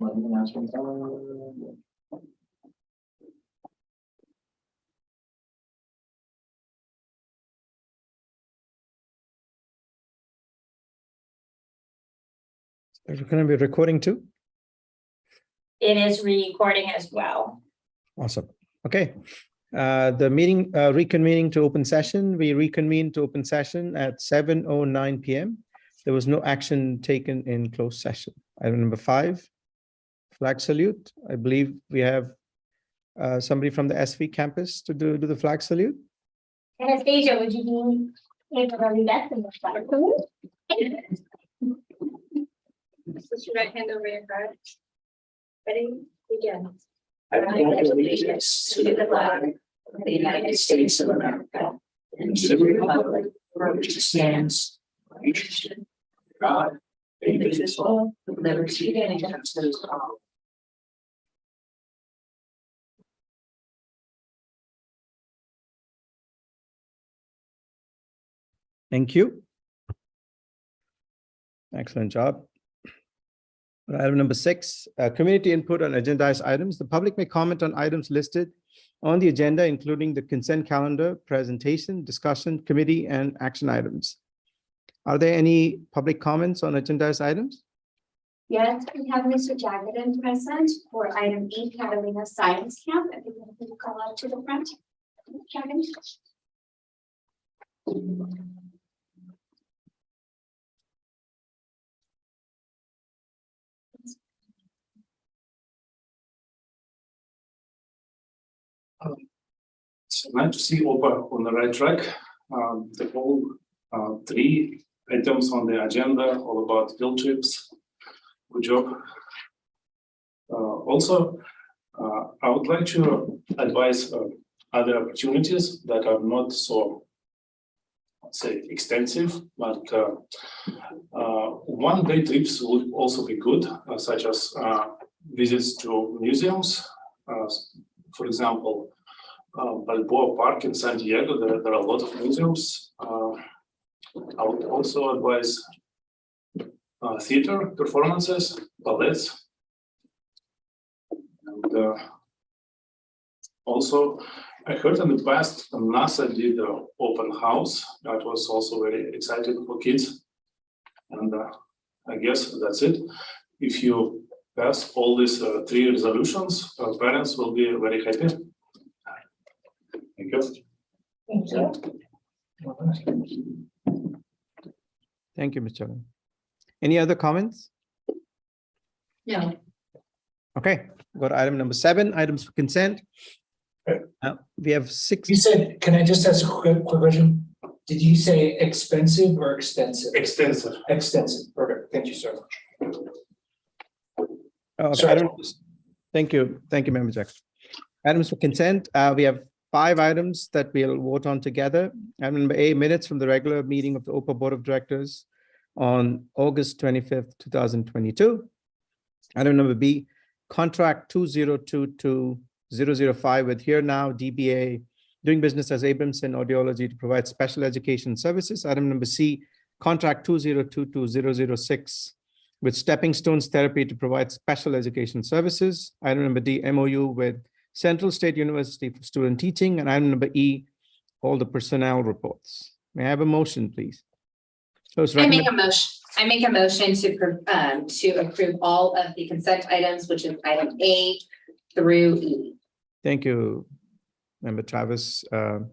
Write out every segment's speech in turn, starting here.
Are you going to be recording too? It is recording as well. Awesome. Okay. The meeting reconvening to open session. We reconvened to open session at 7:09 p.m. There was no action taken in closed session. Item number 5, flag salute. I believe we have somebody from the SV campus to do the flag salute. Anastasia, would you be able to lead us in the flag salute? Put your right hand over your heart. Ready? Begin. I pledge allegiance to the flag of the United States of America and to the republic for which it stands, one nation, God, indivisible, with liberty and justice for all. Thank you. Excellent job. Item number 6, community input on agendized items. The public may comment on items listed on the agenda, including the consent calendar, presentation, discussion, committee, and action items. Are there any public comments on agendized items? Yes, we have Mr. Jagadan present for item 8, Catalina Science Camp. If you want to call out to the front. Jagadan. It's nice to see OPA on the right track. The whole 3 items on the agenda, all about field trips. Good job. Also, I would like to advise other opportunities that are not so, let's say, extensive, but one-day trips would also be good, such as visits to museums. For example, Balboa Park in San Diego, there are a lot of museums. I would also advise theater performances, ballets. And also, I heard in the past NASA did an open house that was also very exciting for kids. And I guess that's it. If you pass all these 3 resolutions, parents will be very happy. Thank you. Thank you. Thank you, Mr. Chairman. Any other comments? No. Okay, go to item number 7, items for consent. We have 6. You said, can I just ask a quick question? Did you say expensive or extensive? Extensive. Extensive. Perfect. Thank you so much. Okay, Sorry. thank you, Member Jackson. Items for consent. We have 5 items that we'll vote on together. Item number A, minutes from the regular meeting of the OPA Board of Directors on August 25th, 2022. Item number B, contract 2022-005 with Here Now DBA, doing business as Abramson Audiology to provide special education services. Item number C, contract 2022-006 with Stepping Stones Therapy to provide special education services. Item number D, MOU with Central State University for student teaching. And item number E, all the personnel reports. May I have a motion, please? I make a motion to approve all of the consent items, which is item A through E. Thank you, Member Travis.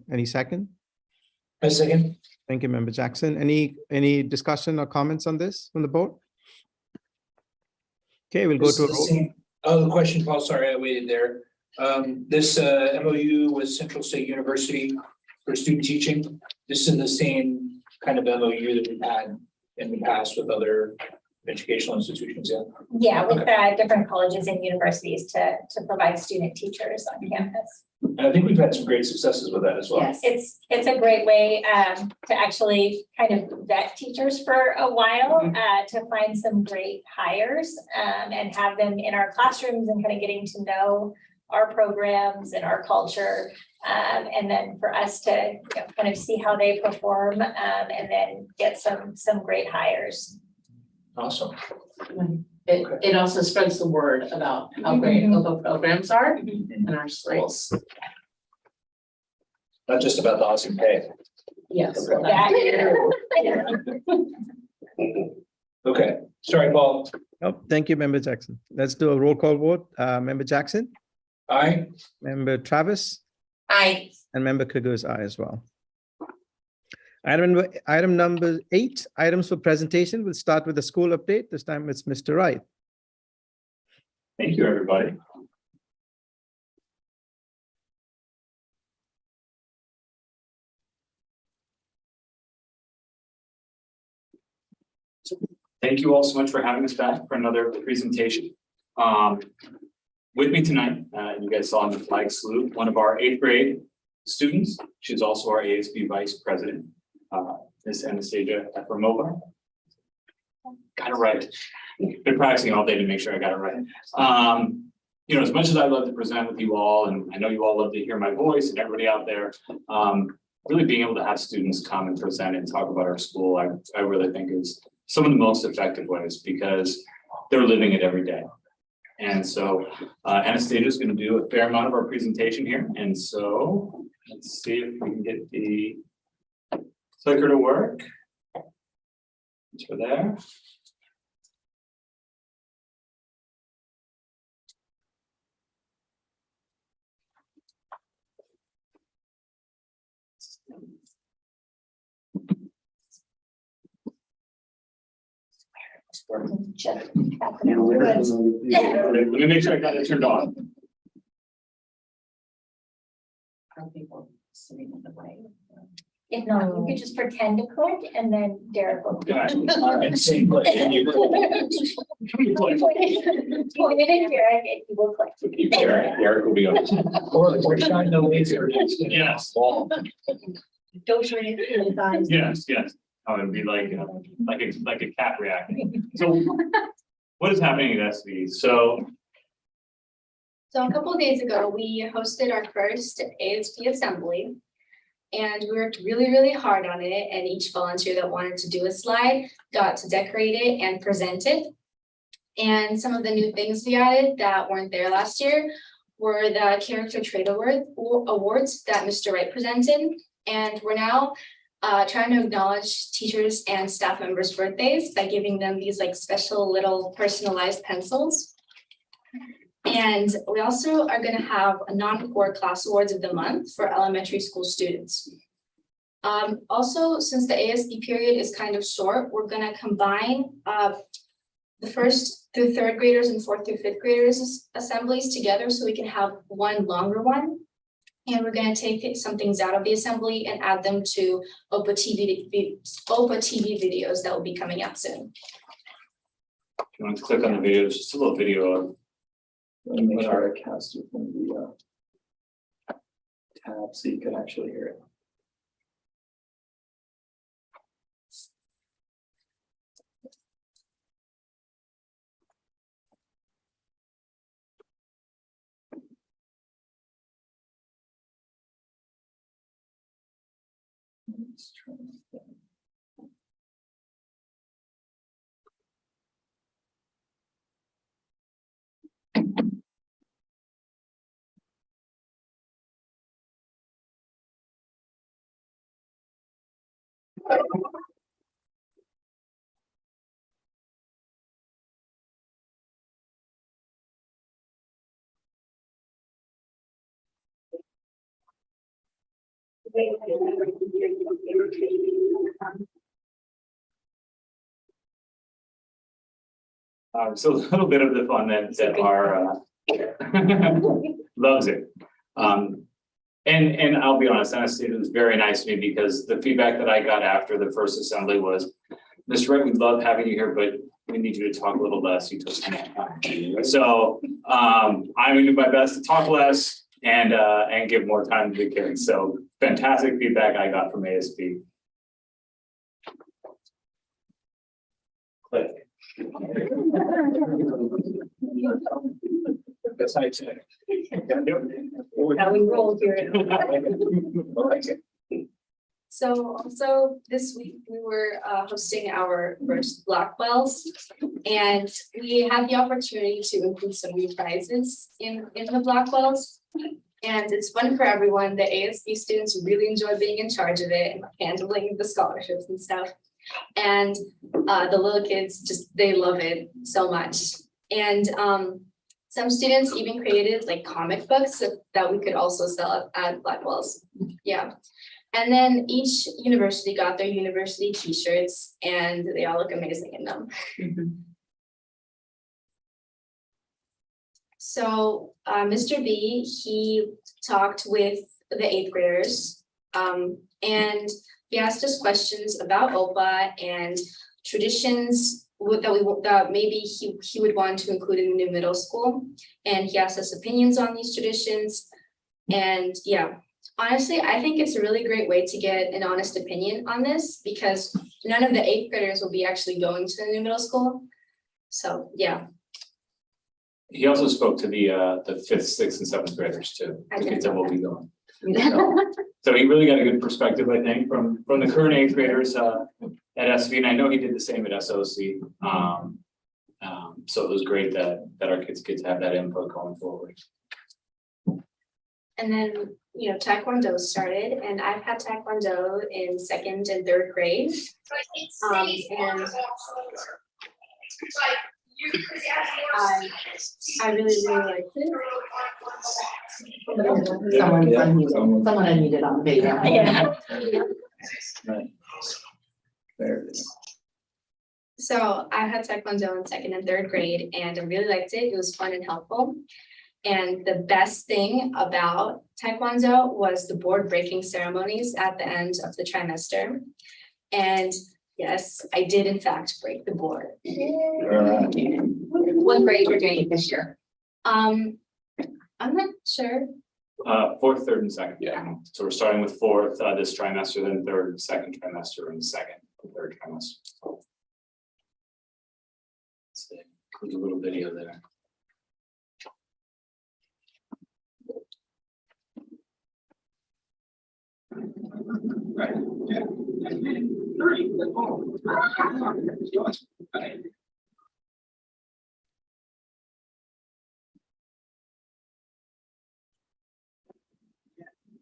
Any second? A second. Thank you, Member Jackson. Any discussion or comments on this from the board? Okay, we'll go to a roll. Oh, the question, Paul, sorry, I waited there. This MOU with Central State University for student teaching, this is the same kind of MOU that we've had in the past with other educational institutions, yeah? Yeah, with different colleges and universities to provide student teachers on campus. And I think we've had some great successes with that as well. Yes, it's a great way to actually kind of vet teachers for a while, to find some great hires and have them in our classrooms and kind of getting to know our programs and our culture. And then for us to kind of see how they perform and then get some great hires. Awesome. It also spreads the word about how great OPA programs are in our schools. Not just about the awesome pay. Yes. Okay, sorry, Paul. Oh, thank you, Member Jackson. Let's do a roll call vote. Member Jackson, Aye. Member Travis, Aye. and Member Kruger is aye as well. Item number 8, items for presentation. We'll start with the school update. This time it's Mr. Wright. Thank you, everybody. Thank you all so much for having us back for another presentation. With me tonight, you guys saw on the flag salute, one of our 8th grade students. She's also our ASB Vice President, Ms. Anastasia Efremova. Got it right. Been practicing all day to make sure I got it right. You know, as much as I love to present with you all, and I know you all love to hear my voice and everybody out there, really being able to have students come and present and talk about our school, I really think is some of the most effective ways because they're living it every day. And so Anastasia is going to do a fair amount of our presentation here. And so let's see if we can get the clicker to work. It's for there. Just Let me make sure I got it turned on. Are people sitting in the way? If not, you could just pretend to click and then Derek will. Yeah. And same click, and you click. Point it at Derek and he will click. Eric will be on. Or shine the laser. Yes. Don't turn it in his eyes. Yes, yes. Oh, it'd be like a cat reacting. So what is happening at SV? So a couple of days ago, we hosted our first ASB assembly. And we worked really, really hard on it. And each volunteer that wanted to do a slide got to decorate it and present it. And some of the new things we added that weren't there last year were the character trait awards that Mr. Wright presented. And we're now trying to acknowledge teachers and staff members' birthdays by giving them these like special little personalized pencils. And we also are going to have a non-core class awards of the month for elementary school students. Also, since the ASB period is kind of short, we're going to combine the 1st through 3rd graders and 4th through 5th graders assemblies together so we can have one longer one. And we're going to take some things out of the assembly and add them to OPA TV videos that will be coming out soon. if you want to click on the video, it's just a little video of Let me make sure I cast it from the tab so you can actually hear it. Let's try that. So a little bit of the fun that our loves it. And I'll be honest, Anastasia was very nice to me because the feedback that I got after the first assembly was, Mr. Wright, we love having you here, but we need you to talk a little less. You took some time. So I'm gonna do my best to talk less and give more time to the kids. So fantastic feedback I got from ASB. Click. That's how I say. How we roll here. So also this week, we were hosting our first Blackwells. And we had the opportunity to include some new prizes in the Blackwells. And it's fun for everyone. The ASB students really enjoy being in charge of it and handling the scholarships and stuff. And the little kids they love it so much. And some students even created like comic books that we could also sell at Blackwells. Yeah. And then each university got their university t-shirts and they all look amazing in them. So Mr. B, he talked with the 8th graders and he asked us questions about OPA and traditions that maybe he would want to include in the new middle school. And he asked us opinions on these traditions. And yeah, honestly, I think it's a really great way to get an honest opinion on this because none of the 8th graders will be actually going to the new middle school. So yeah. He also spoke to the 5th, 6th, and 7th graders too. I The did kids that know will be going. So he really got a good perspective, I think, from the current 8th graders at SV, and I know he did the same at SOC. So it was great that our kids get to have that input going forward. And then, Taekwondo started and I've had Taekwondo in 2nd and 3rd grade. And I really, really liked it. Someone unmuted on the video. Yeah. There it is. So I had Taekwondo in 2nd and 3rd grade and I really liked it. It was fun and helpful. And the best thing about Taekwondo was the board breaking ceremonies at the end of the trimester. And yes, I did in fact break the board. What grade we're doing this year? I'm not sure. 4th, 3rd, and 2nd. Yeah. So we're starting with 4th this trimester, then 3rd, 2nd trimester, and 2nd, and 3rd trimester. So include a little video there. Right. Yeah.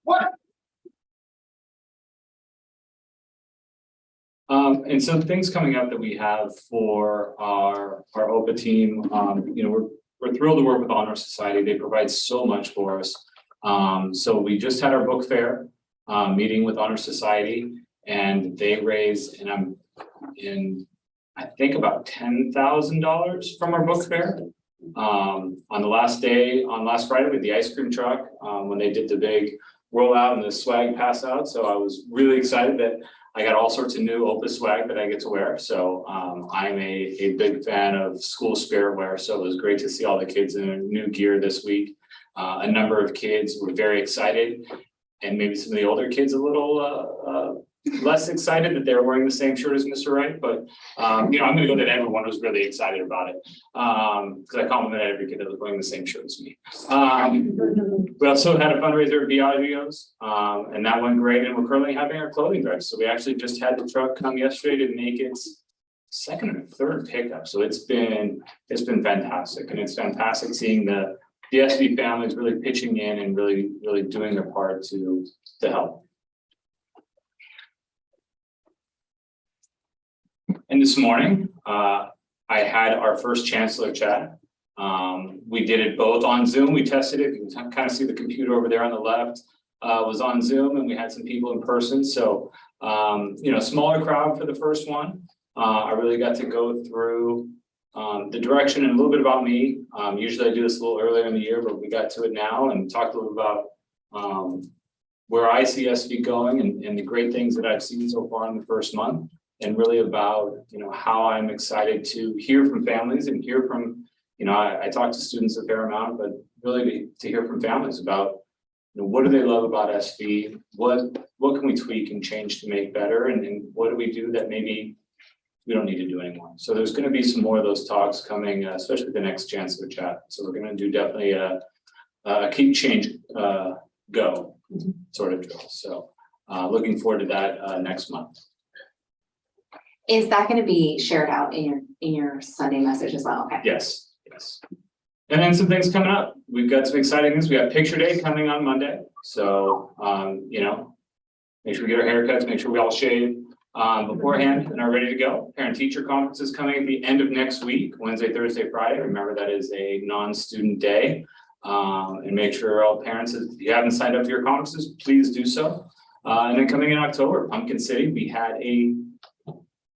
What? And some things coming up that we have for our OPA team, we're thrilled to work with Honor Society. They provide so much for us. So we just had our book fair meeting with Honor Society, and they raised, I think about $10,000 from our book fair. On the last day, on last Friday with the ice cream truck, when they did the big rollout and the swag pass out. So I was really excited that I got all sorts of new OPA swag that I get to wear. So I'm a big fan of school spirit wear. So it was great to see all the kids in their new gear this week. A number of kids were very excited, and maybe some of the older kids a little less excited that they're wearing the same shirt as Mr. Wright, but I'm gonna go that everyone was really excited about it. Because I complimented every kid that was wearing the same shirt as me. We also had a fundraiser at Biagio's, and that went great, and we're currently having our clothing drive. So we actually just had the truck come yesterday to make its 2nd or 3rd pickup. So it's been fantastic, and it's fantastic seeing the SV families really pitching in and really doing their part to help. And this morning, I had our first chancellor chat. We did it both on Zoom. We tested it. You can kind of see the computer over there on the left was on Zoom, and we had some people in person. So, smaller crowd for the first one. I really got to go through the direction and a little bit about me. Usually I do this a little earlier in the year, but we got to it now and talked a little about where I see SV going and the great things that I've seen so far in the first month, and really about, how I'm excited to hear from families and hear from, I talk to students a fair amount, but really to hear from families about, what do they love about SV? What can we tweak and change to make better? And what do we do that maybe we don't need to do anymore? So there's going to be some more of those talks coming, especially the next chancellor chat. So we're going to do definitely a keep change go sort of drill. So looking forward to that next month. Is that gonna be shared out in your Sunday message as well? Okay. Yes, yes. And then some things coming up. We've got some exciting things. We got picture day coming on Monday. So, you know, make sure we get our haircuts, make sure we all shave beforehand and are ready to go. Parent teacher conference is coming at the end of next week, Wednesday, Thursday, Friday. Remember, that is a non-student day. And make sure all parents, if you haven't signed up for your conferences, please do so. And then coming in October, Pumpkin City, we had a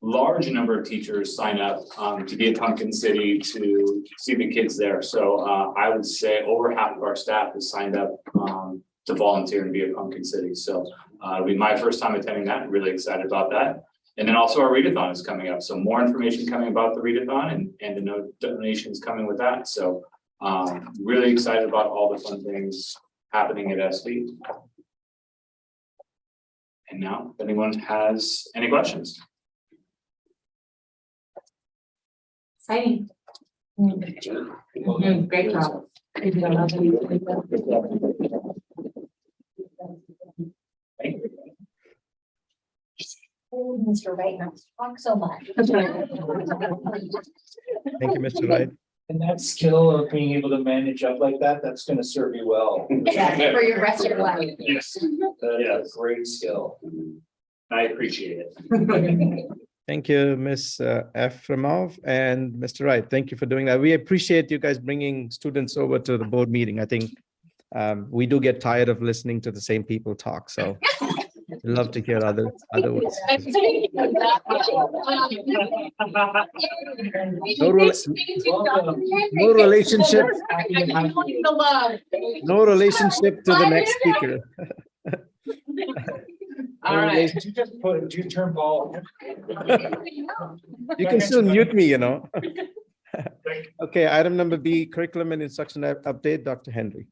large number of teachers sign up to be at Pumpkin City to see the kids there. So I would say over half of our staff has signed up to volunteer and be at Pumpkin City. So it'll be my first time attending that. Really excited about that. And then also our readathon is coming up. So more information coming about the readathon and the donations coming with that. So really excited about all the fun things happening at SV. And now, if anyone has any questions. Exciting. Great job. Thank you. Oh, Mr. Wright, not to talk so much. Thank you, Mr. Wright. And that skill of being able to manage up like that, that's gonna serve you well. Yeah, for your rest of your life. Yes, That's a great skill. I appreciate it. Thank you, Ms. Efremov and Mr. Wright. Thank you for doing that. We appreciate you guys bringing students over to the board meeting. I think we do get tired of listening to the same people talk, so we'd love to hear other voices. No relationship. No relationship to the next speaker. All right. Did you just put, do you turn ball? You can still mute me, you know. Okay, item number B, curriculum and instruction update, Dr. Henry.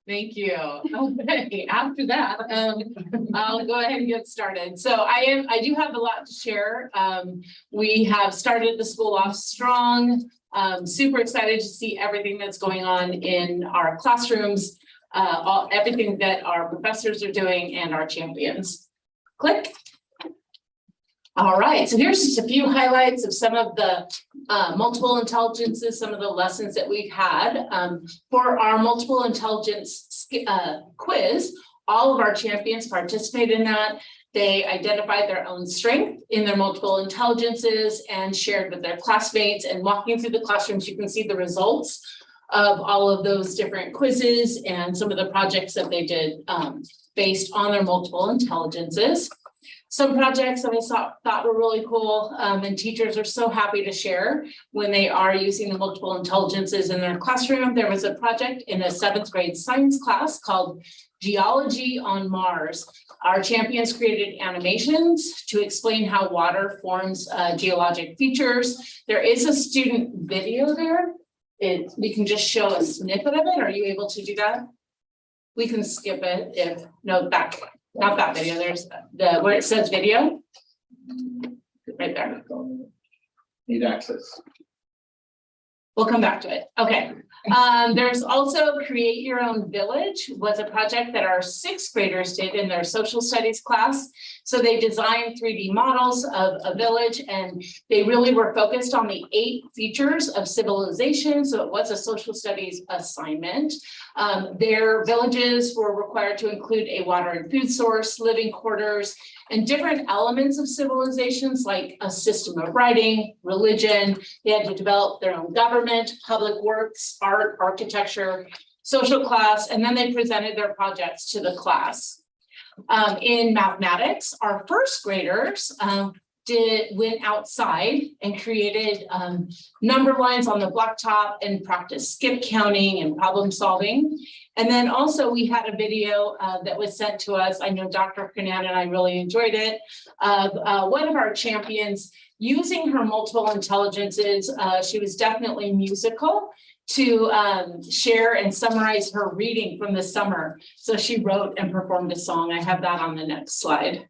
Thank you. Okay, after that, I'll go ahead and get started. So I do have a lot to share. We have started the school off strong. Super excited to see everything that's going on in our classrooms, everything that our professors are doing and our champions. Click. All right, so here's just a few highlights of some of the multiple intelligences, some of the lessons that we've had. For our multiple intelligence quiz, all of our champions participated in that. They identified their own strength in their multiple intelligences and shared with their classmates. And walking through the classrooms, you can see the results of all of those different quizzes and some of the projects that they did based on their multiple intelligences. Some projects that I thought were really cool, and teachers are so happy to share when they are using the multiple intelligences in their classroom. There was a project in a 7th grade science class called Geology on Mars. Our champions created animations to explain how water forms geologic features. There is a student video there. We can just show a snippet of it. Are you able to do that? We can skip it if, no, back. Not that video, there's where it says video. Right there. Need access. We'll come back to it. Okay. There's also Create Your Own Village was a project that our 6th graders did in their social studies class. So they designed 3D models of a village and they really were focused on the 8 features of civilization. So it was a social studies assignment. Their villages were required to include a water and food source, living quarters, and different elements of civilizations like a system of writing, religion. They had to develop their own government, public works, art, architecture, social class, and then they presented their projects to the class. In mathematics, our 1st graders went outside and created number lines on the blacktop and practiced skip counting and problem solving. And then also we had a video that was sent to us. I know Dr. Kernan and I really enjoyed it, of one of our champions using her multiple intelligences. She was definitely musical to share and summarize her reading from the summer. So she wrote and performed a song. I have that on the next slide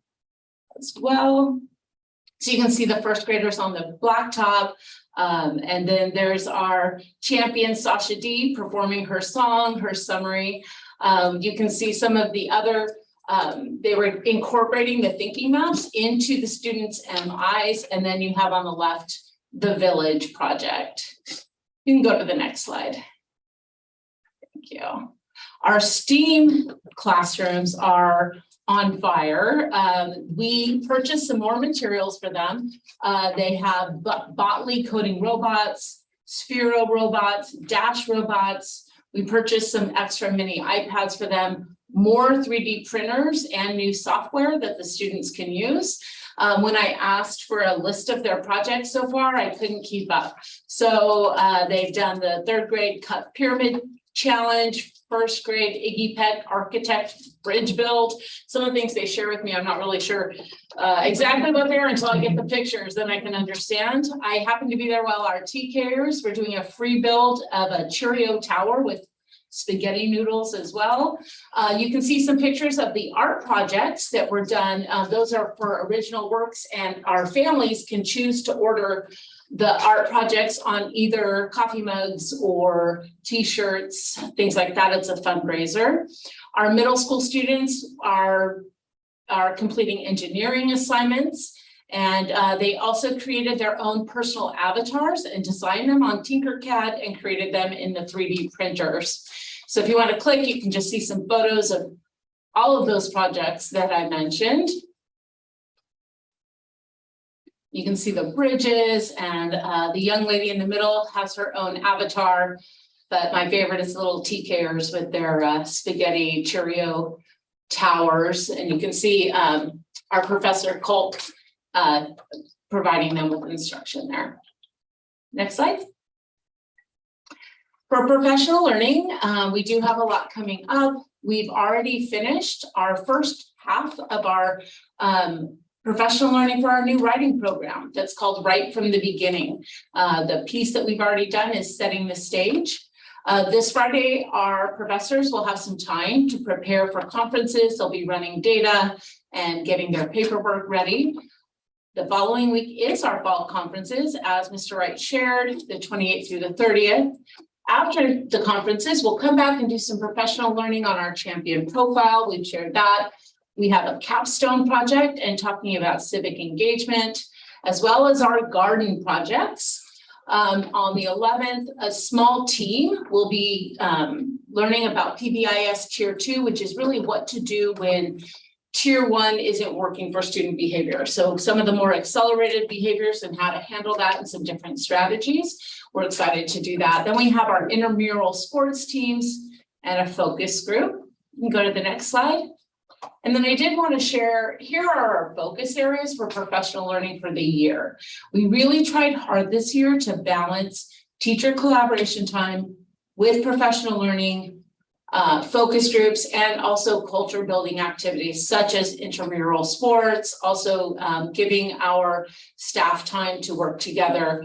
as well. So you can see the 1st graders on the blacktop. And then there's our champion, Sasha D, performing her song, her summary. You can see some of the other They were incorporating the thinking maps into the students' MIs, and then you have on the left the village project. You can go to the next slide. Thank you. Our STEAM classrooms are on fire. We purchased some more materials for them. They have Botley coding robots, Sphero robots, Dash robots. We purchased some extra mini iPads for them, more 3D printers and new software that the students can use. When I asked for a list of their projects so far, I couldn't keep up. So they've done the 3rd grade cut pyramid challenge, 1st grade Iggy Peck architect bridge build. Some of the things they share with me, I'm not really sure exactly what they are until I get the pictures, then I can understand. I happen to be there while our TKers were doing a free build of a Cheerio tower with spaghetti noodles as well. You can see some pictures of the art projects that were done. Those are for original works, and our families can choose to order the art projects on either coffee mugs or t-shirts, things like that. It's a fundraiser. Our middle school students are completing engineering assignments, and they also created their own personal avatars and designed them on Tinkercad and created them in the 3D printers. So if you want to click, you can just see some photos of all of those projects that I mentioned. You can see the bridges, and the young lady in the middle has her own avatar, but my favorite is little TKers with their spaghetti Cheerio towers. And you can see our Professor Culp providing them with instruction there. Next slide. For professional learning, we do have a lot coming up. We've already finished our first half of our professional learning for our new writing program that's called Right from the Beginning. The piece that we've already done is setting the stage. This Friday, our professors will have some time to prepare for conferences. They'll be running data and getting their paperwork ready. The following week is our fall conferences, as Mr. Wright shared, the 28th through the 30th. After the conferences, we'll come back and do some professional learning on our champion profile. We've shared that. We have a capstone project and talking about civic engagement, as well as our garden projects. On the 11th, a small team will be learning about PBIS Tier 2, which is really what to do when Tier 1 isn't working for student behavior. So some of the more accelerated behaviors and how to handle that and some different strategies. We're excited to do that. Then we have our intramural sports teams and a focus group. You can go to the next slide. And then I did want to share, here are our focus areas for professional learning for the year. We really tried hard this year to balance teacher collaboration time with professional learning, focus groups, and also culture building activities such as intramural sports, also giving our staff time to work together.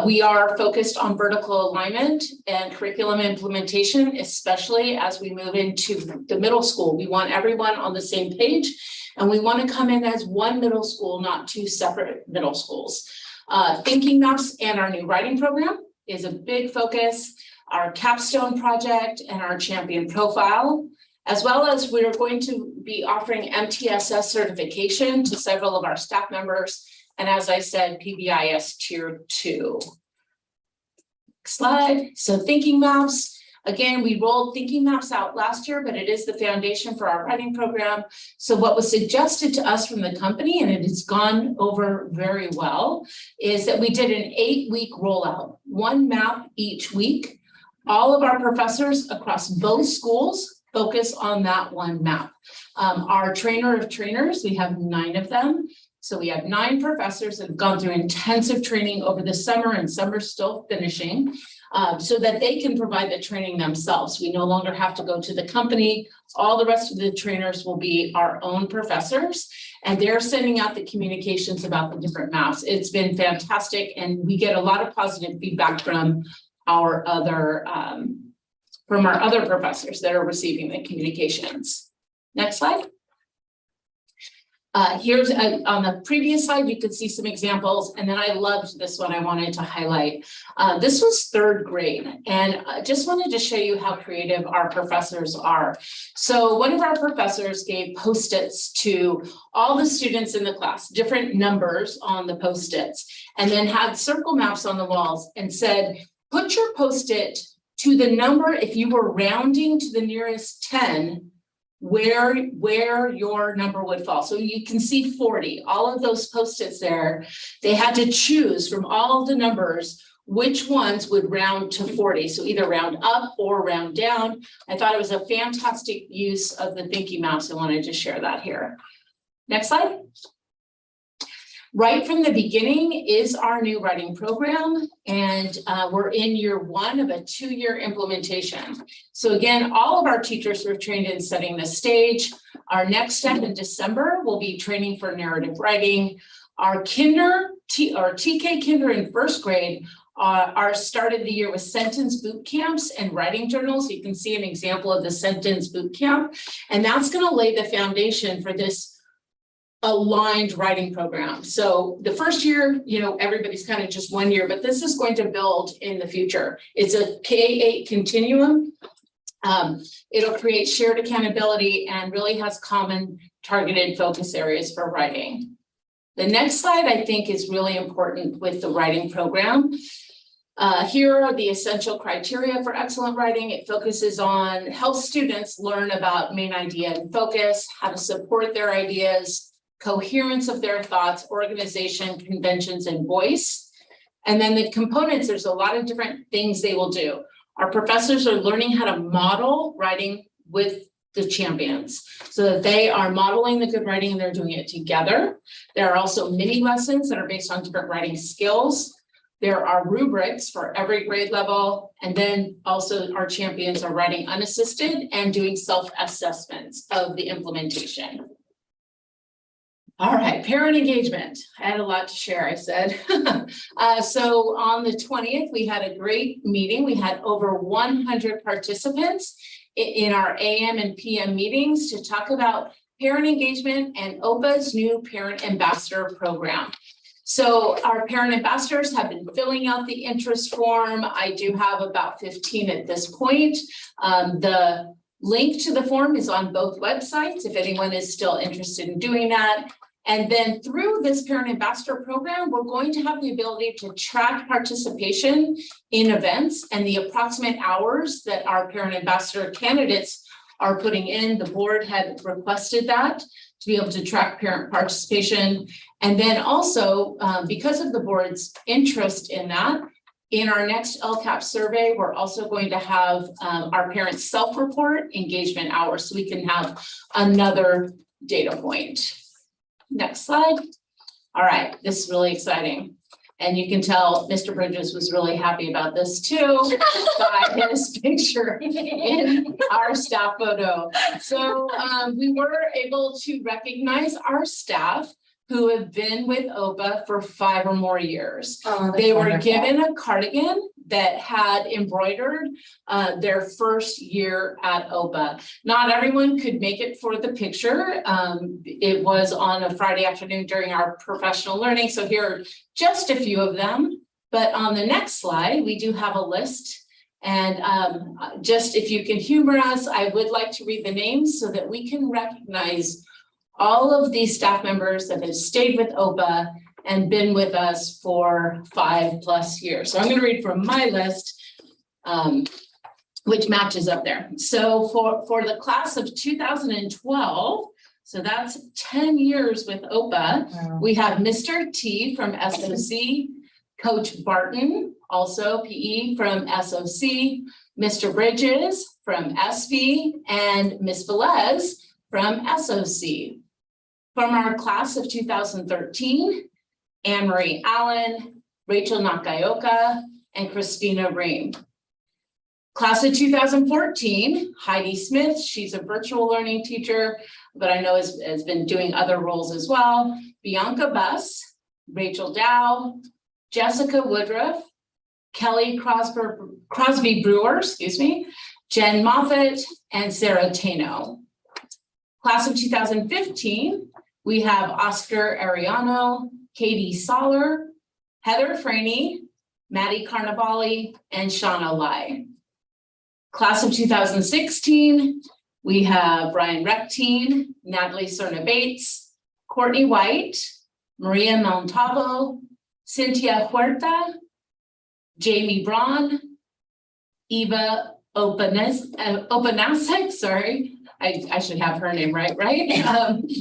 We are focused on vertical alignment and curriculum implementation, especially as we move into the middle school. We want everyone on the same page, and we want to come in as one middle school, not two separate middle schools. Thinking Maps and our new writing program is a big focus. Our capstone project and our champion profile, as well as we're going to be offering MTSS certification to several of our staff members. And as I said, PBIS Tier 2. Next slide. So Thinking Maps. Again, we rolled Thinking Maps out last year, but it is the foundation for our writing program. So what was suggested to us from the company, and it has gone over very well, is that we did an 8-week rollout, one map each week. All of our professors across both schools focus on that one map. Our trainer of trainers, we have 9 of them. So we have 9 professors that have gone through intensive training over the summer, and some are still finishing, so that they can provide the training themselves. We no longer have to go to the company. All the rest of the trainers will be our own professors, and they're sending out the communications about the different maps. It's been fantastic, and we get a lot of positive feedback from our other professors that are receiving the communications. Next slide. Here's on the previous slide, you could see some examples, and then I loved this one I wanted to highlight. This was 3rd grade, and I just wanted to show you how creative our professors are. So one of our professors gave Post-its to all the students in the class, different numbers on the Post-its, and then had circle maps on the walls and said, put your Post-it to the number, if you were rounding to the nearest 10, where your number would fall. So you can see 40, all of those Post-its there, they had to choose from all of the numbers which ones would round to 40. So either round up or round down. I thought it was a fantastic use of the thinking maps. I wanted to share that here. Next slide. Right from the beginning is our new writing program, and we're in year 1 of a 2-year implementation. So again, all of our teachers were trained in setting the stage. Our next step in December will be training for narrative writing. Our TK kinder in 1st grade are started the year with sentence boot camps and writing journals. You can see an example of the sentence boot camp, and that's going to lay the foundation for this aligned writing program. So the first year, everybody's kind of just 1 year, but this is going to build in the future. It's a K-8 continuum. It'll create shared accountability and really has common targeted focus areas for writing. The next slide, I think, is really important with the writing program. Here are the essential criteria for excellent writing. It focuses on help students learn about main idea and focus, how to support their ideas, coherence of their thoughts, organization, conventions, and voice. And then the components, there's a lot of different things they will do. Our professors are learning how to model writing with the champions so that they are modeling the good writing and they're doing it together. There are also mini lessons that are based on different writing skills. There are rubrics for every grade level. And then also our champions are writing unassisted and doing self-assessments of the implementation. All right, parent engagement. I had a lot to share, I said. So on the 20th, we had a great meeting. We had over 100 participants in our AM and PM meetings to talk about parent engagement and OPA's new parent ambassador program. So our parent ambassadors have been filling out the interest form. I do have about 15 at this point. The link to the form is on both websites if anyone is still interested in doing that. And then through this parent ambassador program, we're going to have the ability to track participation in events and the approximate hours that our parent ambassador candidates are putting in. The board had requested that to be able to track parent participation. And then also, because of the board's interest in that, in our next LCAP survey, we're also going to have our parents self-report engagement hours so we can have another data point. Next slide. All right, this is really exciting. And you can tell Mr. Bridges was really happy about this too by his picture in our staff photo. So we were able to recognize our staff who have been with OPA for 5 or more years. They were given a cardigan that had embroidered their first year at OPA. Not everyone could make it for the picture. It was on a Friday afternoon during our professional learning. So here are just a few of them. But on the next slide, we do have a list. And just if you can humor us, I would like to read the names so that we can recognize all of these staff members that have stayed with OPA and been with us for 5+ years. So I'm going to read from my list, which matches up there. So for the class of 2012, so that's 10 years with OPA, we have Mr. T from SOC, Coach Barton, also PE from SOC, Mr. Bridges from SV, and Ms. Velez from SOC. From our class of 2013, Anne Marie Allen, Rachel Nakayoka, and Christina Ream. Class of 2014, Heidi Smith, she's a virtual learning teacher, but I know has been doing other roles as well. Bianca Buss, Rachel Dow, Jessica Woodruff, Kelly Crosby Brewer, Jen Moffett, and Sarah Tano. Class of 2015, We have Oscar Ariano, Katie Soller, Heather Franey, Maddie Carnavale, and Shauna Lai. Class of 2016, we have Brian Rectine, Natalie Serna Bates, Courtney White, Maria Montalvo, Cynthia Huerta, Jamie Braun, Eva Opanasek, sorry, I should have her name right?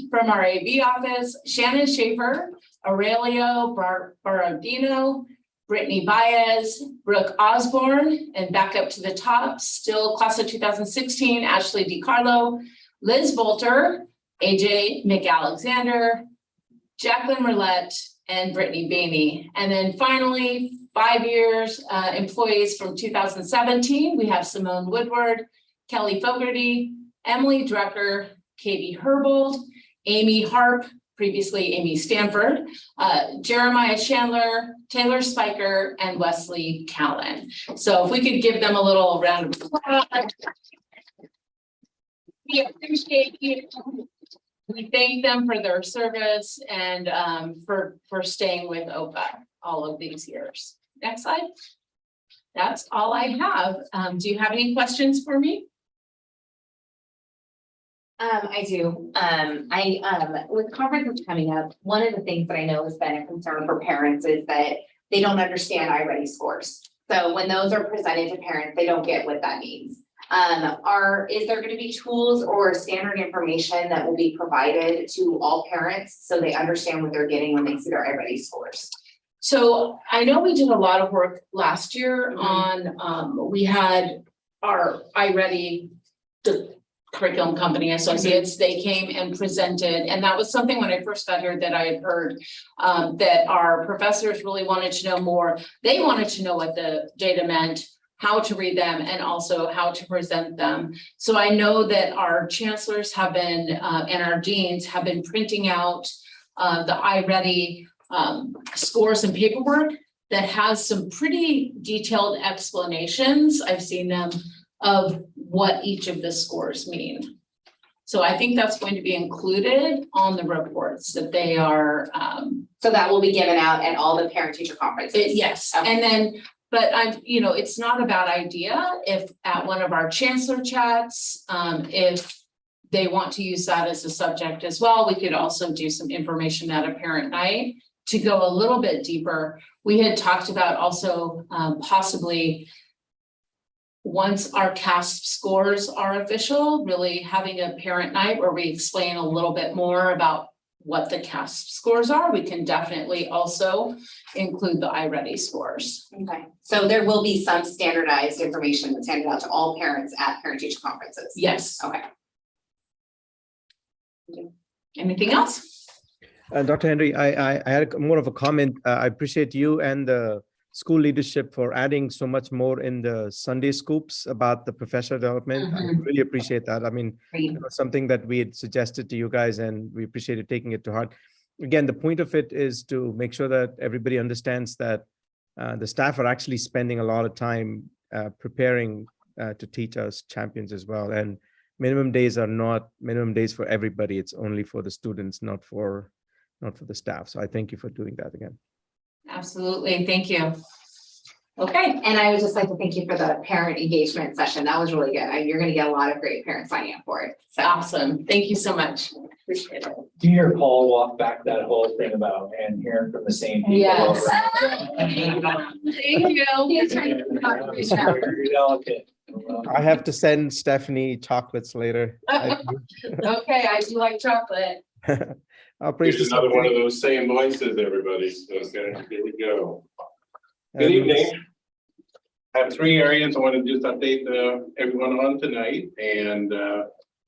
From our AV office, Shannon Schaefer, Aurelio Baradino, Brittany Baez, Brooke Osborne, and back up to the top, still class of 2016, Ashley DiCarlo, Liz Volter, AJ McAlexander, Jacqueline Roulette, and Brittany Bainey. And then finally, 5 years employees from 2017, we have Simone Woodward, Kelly Fogarty, Emily Drucker, Katie Herbold, Amy Harp, previously Amy Stanford, Jeremiah Chandler, Taylor Spiker, and Wesley Callan. So if we could give them a little round of applause. We appreciate you. We thank them for their service and for staying with OPA all of these years. Next slide. That's all I have. Do you have any questions for me? I do. With conferences coming up, one of the things that I know has been a concern for parents is that they don't understand iReady scores. So when those are presented to parents, they don't get what that means. Is there going to be tools or standard information that will be provided to all parents so they understand what they're getting when they see their iReady scores? So I know we did a lot of work last year on, we had our iReady, the curriculum company associates, they came and presented, and that was something when I first got here that I had heard that our professors really wanted to know more. They wanted to know what the data meant, how to read them, and also how to present them. So I know that our chancellors have been, and our deans have been printing out the iReady scores and paperwork that has some pretty detailed explanations. I've seen them of what each of the scores mean. So I think that's going to be included on the reports that they are. So that will be given out at all the parent teacher conferences? Yes, Okay. and then, but it's not a bad idea if at one of our chancellor chats, if they want to use that as a subject as well, we could also do some information at a parent night to go a little bit deeper. We had talked about also possibly once our CASP scores are official, really having a parent night where we explain a little bit more about what the CASP scores are. We can definitely also include the iReady scores. Okay, so there will be some standardized information that's handed out to all parents at parent teacher conferences? Yes. Okay. Anything else? Dr. Henry, I had more of a comment. I appreciate you and the school leadership for adding so much more in the Sunday scoops about the professional development. I really appreciate that. I mean, it was something that we had suggested to you guys, and we appreciated taking it to heart. Again, the point of it is to make sure that everybody understands that the staff are actually spending a lot of time preparing to teach us champions as well. And minimum days are not minimum days for everybody. It's only for the students, not for the staff. So I thank you for doing that again. Absolutely, thank you. Okay. And I would just like to thank you for the parent engagement session. That was really good. You're going to get a lot of great parents signing up for it. So Awesome. Thank you so much. Appreciate it. Do you hear Paul walk back that whole thing about and hearing from the same people? Yes. over and over? Thank Very delicate. I have to send Stephanie chocolates later. Okay, I do like chocolate. I'll praise Here's the another one of subject. those same voices, everybody. So here we go. Good And evening. I have 3 areas I want to just update everyone on tonight, and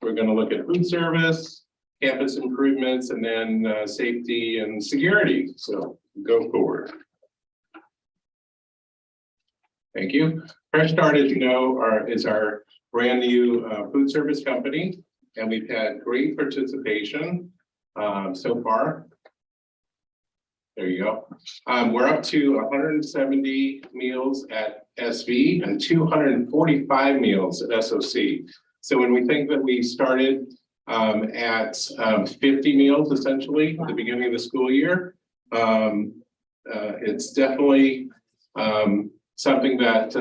we're going to look at food service, campus improvements, and then safety and security. So go forward. Thank you. Fresh Start, as you know, is our brand new food service company, and we've had great participation so far. There you go. We're up to 170 meals at SV and 245 meals at SOC. So when we think that we started at 50 meals essentially at the beginning of the school year. It's definitely something that,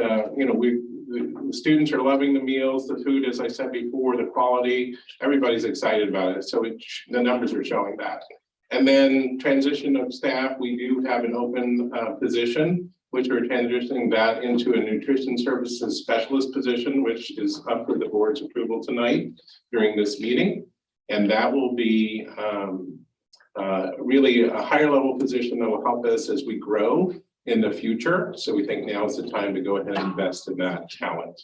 the students are loving the meals, the food, as I said before, the quality, everybody's excited about it. So the numbers are showing that. And then transition of staff, we do have an open position, which we're transitioning that into a nutrition services specialist position, which is up for the board's approval tonight during this meeting. And that will be really a higher level position that will help us as we grow in the future. So we think now is the time to go ahead and invest in that talent.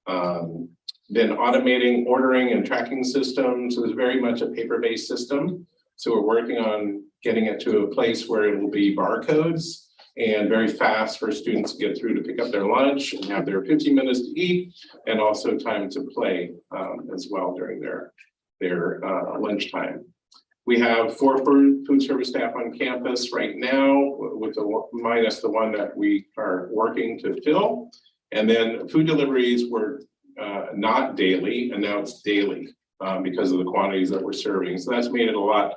Then automating ordering and tracking systems is very much a paper-based system. So we're working on getting it to a place where it will be barcodes and very fast for students to get through to pick up their lunch and have their 15 minutes to eat, and also time to play as well during their lunchtime. We have 4 food service staff on campus right now, with minus the one that we are working to fill. And then food deliveries were not daily, and now it's daily because of the quantities that we're serving. So that's made it a lot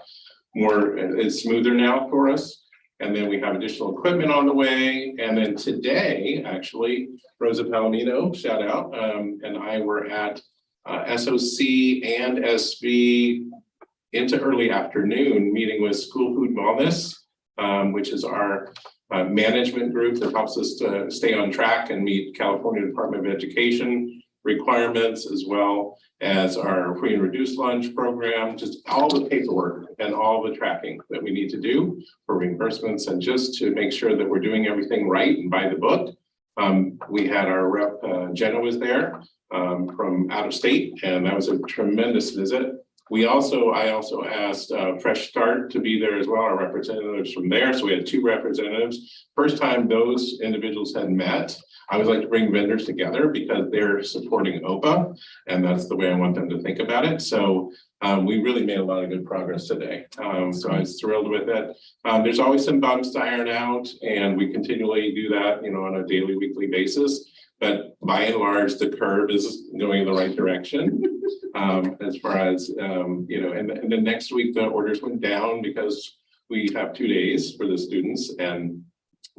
more, it's smoother now for us. And then we have additional equipment on the way. And then today, actually, Rosa Palomino, shout out, and I were at SOC and SV into early afternoon, meeting with School Food Wellness, which is our management group that helps us to stay on track and meet California Department of Education requirements, as well as our free and reduced lunch program, just all the paperwork and all the tracking that we need to do for reimbursements, and just to make sure that we're doing everything right and by the book. We had our rep, Jenna was there from out of state, and that was a tremendous visit. I also asked Fresh Start to be there as well, our representatives from there. So we had 2 representatives. First time those individuals had met. I always like to bring vendors together because they're supporting OPA, and that's the way I want them to think about it. So we really made a lot of good progress today. So I was thrilled with it. There's always some bumps to iron out, and we continually do that, on a daily, weekly basis. But by and large, the curve is going in the right direction. As far as, and then next week, the orders went down because we have 2 days for the students, and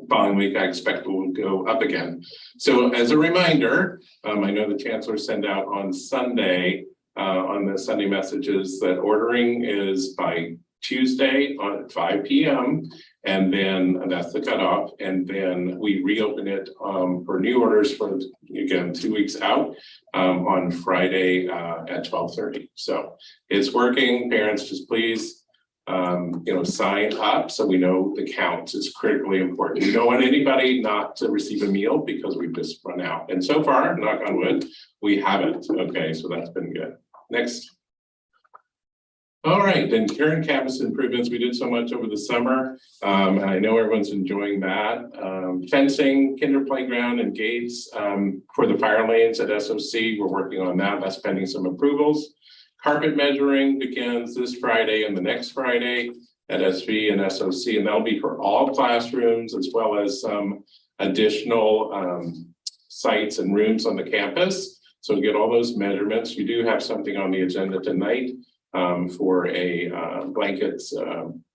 following week, I expect it will go up again. So as a reminder, I know the chancellor sent out on Sunday, on the Sunday messages, that ordering is by Tuesday on 5 p.m. And then that's the cutoff. And then we reopen it for new orders for, again, 2 weeks out on Friday at 12:30. So it's working. Parents, just please, sign up so we know the count is critically important. We don't want anybody not to receive a meal because we've just run out. And so far, knock on wood, we haven't. Okay, so that's been good. Next. All right, then current campus improvements. We did so much over the summer. I know everyone's enjoying that. Fencing, kinder playground, and gates for the fire lanes at SOC. We're working on that. That's pending some approvals. Carpet measuring begins this Friday and the next Friday at SV and SOC, and that'll be for all classrooms, as well as some additional sites and rooms on the campus. So get all those measurements. You do have something on the agenda tonight for a blanket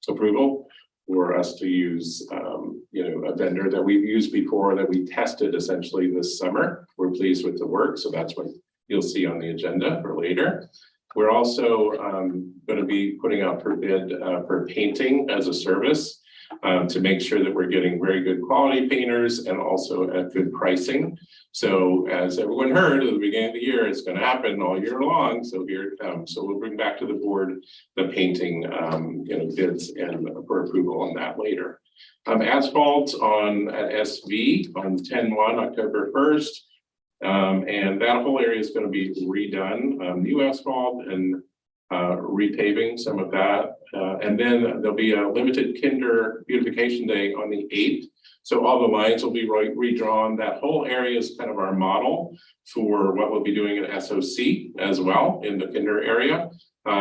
approval for us to use, a vendor that we've used before, that we tested essentially this summer. We're pleased with the work, so that's what you'll see on the agenda for later. We're also going to be putting out for bid for painting as a service to make sure that we're getting very good quality painters and also at good pricing. So as everyone heard at the beginning of the year, it's going to happen all year long. So here it comes. So we'll bring back to the board the painting bids and for approval on that later. Asphalt at SV on 10/1, October 1st. And that whole area is going to be redone, new asphalt and repaving some of that. And then there'll be a limited kinder beautification day on the 8th. So all the lines will be redrawn. That whole area is kind of our model for what we'll be doing at SOC as well in the kinder area.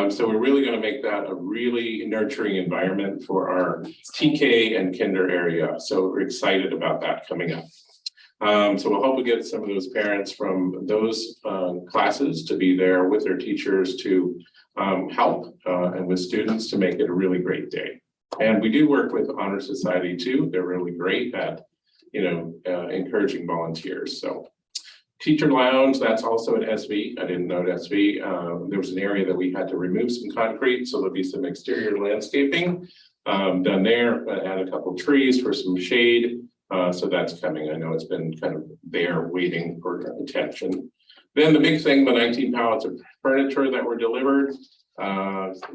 So we're really going to make that a really nurturing environment for our TK and kinder area. So we're excited about that coming up. So we'll hope to get some of those parents from those classes to be there with their teachers to help and with students to make it a really great day. And we do work with Honor Society too. They're really great at, encouraging volunteers. So teacher lounge, that's also at SV. I didn't note SV. There was an area that we had to remove some concrete, so there'll be some exterior landscaping done there. Add a couple trees for some shade. So that's coming. I know it's been kind of there waiting for attention. Then the big thing, the 19 pallets of furniture that were delivered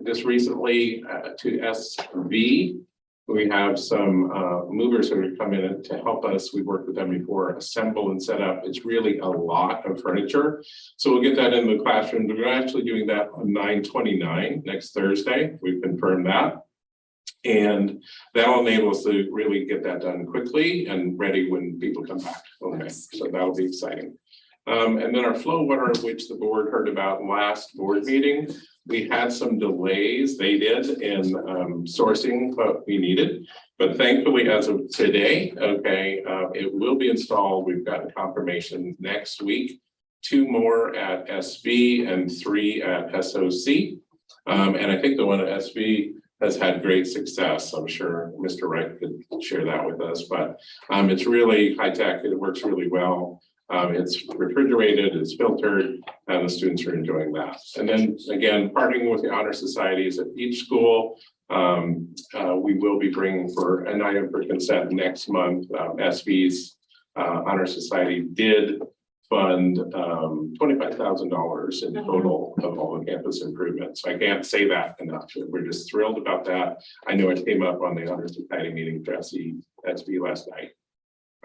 just recently to SV. We have some movers who are coming in to help us. We've worked with them before, assemble and set up. It's really a lot of furniture. So we'll get that in the classroom. We're actually doing that on 9/29 next Thursday. We've confirmed that. And that'll enable us to really get that done quickly and ready when people come back. Okay, so that'll be exciting. And then our flow water, which the board heard about last board meeting, we had some delays, they did, in sourcing what we needed. But thankfully, as of today, okay, it will be installed. We've gotten confirmation next week, 2 more at SB and 3 at SOC. And I think the one at SB has had great success. I'm sure Mr. Wright could share that with us, but it's really high tech. It works really well. It's refrigerated, it's filtered, and the students are enjoying that. And then again, partnering with the honor societies at each school, we will be bringing for an item for consent next month. SV's honor society did fund $25,000 in total of all the campus improvements. I can't say that enough. We're just thrilled about that. I know it came up on the honor society meeting for SV last night.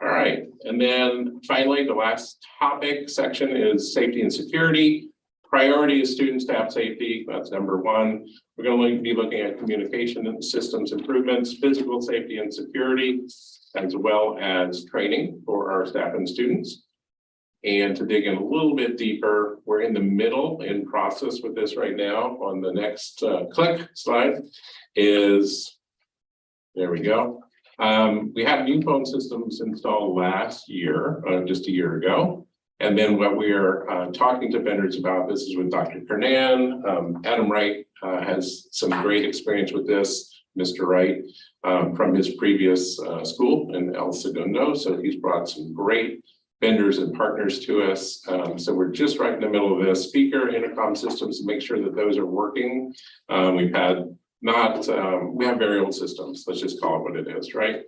All right, and then finally, the last topic section is safety and security. Priority is student staff safety. That's number 1. We're going to be looking at communication and systems improvements, physical safety and security, as well as training for our staff and students. And to dig in a little bit deeper, we're in the middle in process with this right now. On the next click slide is, there we go. We had new phone systems installed last year, just a year ago. And then what we are talking to vendors about, this is with Dr. Kernan. Adam Wright has some great experience with this, Mr. Wright, from his previous school in El Segundo. So he's brought some great vendors and partners to us. So we're just right in the middle of this. Speaker intercom systems to make sure that those are working. We have very old systems, let's just call it what it is, right?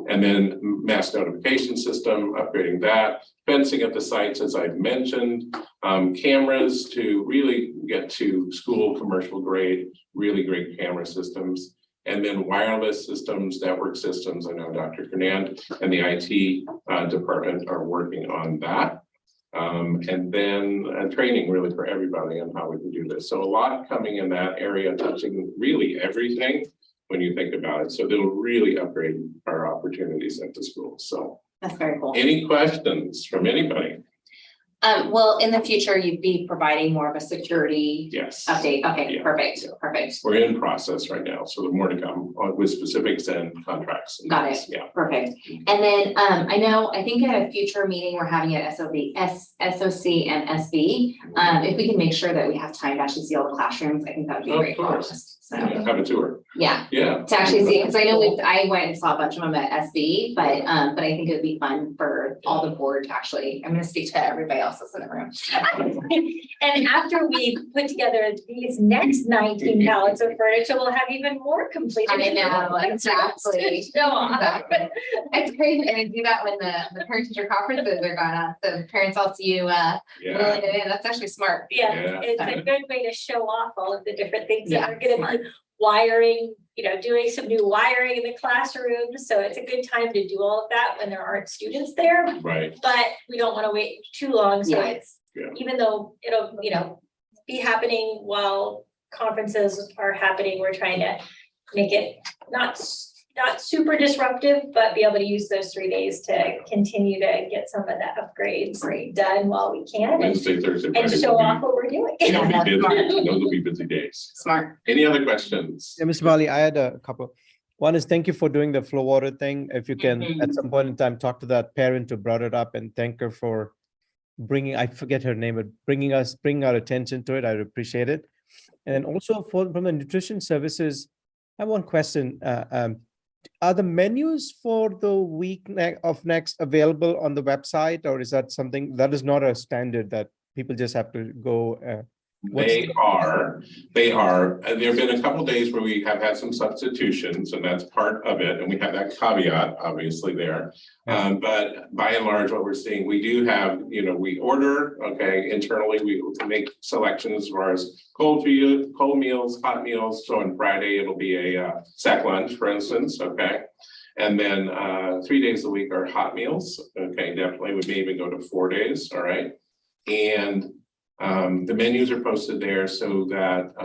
And then mass notification system, upgrading that, fencing at the sites, as I've mentioned, cameras to really get to school commercial grade, really great camera systems, and then wireless systems, network systems. I know Dr. Kernan and the IT department are working on that. And then training really for everybody on how we can do this. So a lot coming in that area, touching really everything when you think about it. So they'll really upgrade our opportunities at the school. So That's very cool. any questions from anybody? Well, in the future, you'd be providing more of a security Yes. update. Okay, Yeah. perfect, perfect. We're in process right now. So there's more to come with specifics and contracts. Got it. Yeah. Perfect. And then I think at a future meeting, we're having at SOC and SB. If we can make sure that we have time to actually see all the classrooms, I think that would be Of great for course. us. So, Yeah, have a tour. yeah, Yeah. to actually see, because I know I went and saw a bunch of them at SB, but I think it would be fun for all the board to actually, I'm gonna speak to everybody else that's in the room. And after we put together these next 19 pallets of furniture, we'll have even more completed. I know, exactly. Show off. Exactly. It's crazy, and I do that when the parent teacher conferences are going on, so parents all see you Yeah. willing it in. That's actually smart. Yeah, Yeah. it's a good way to show off all of the different things that Yeah, we're gonna smart. be wiring, doing some new wiring in the classroom. So it's a good time to do all of that when there aren't students there, Right. but we don't want to wait too long. So Yeah. it's, Yeah. even though it'll, be happening while conferences are happening, we're trying to make it not super disruptive, but be able to use those 3 days to continue to get some of the upgrades done while we can Wednesday, Thursday, and Friday. show will be- off what we're doing. It'll be Yeah, busy. smart. Those will be busy days. Smart. Any other questions? Yeah, Mr. Bali, I had a couple. One is thank you for doing the flow water thing. If you can, at some point in time, talk to that parent who brought it up and thank her for bringing, I forget her name, but bringing our attention to it. I appreciate it. And also from the nutrition services, I have one question. Are the menus for the week of next available on the website, or is that something that is not a standard that people just have to go? They are. There've been a couple days where we have had some substitutions, and that's part of it, and we have that caveat obviously there. But by and large, what we're seeing, we do have, we order, okay, internally, we make selections as far as cold meals, hot meals. So on Friday, it'll be a sack lunch, for instance, okay. And then 3 days a week are hot meals, okay, definitely. We may even go to 4 days, all right. And the menus are posted there so that,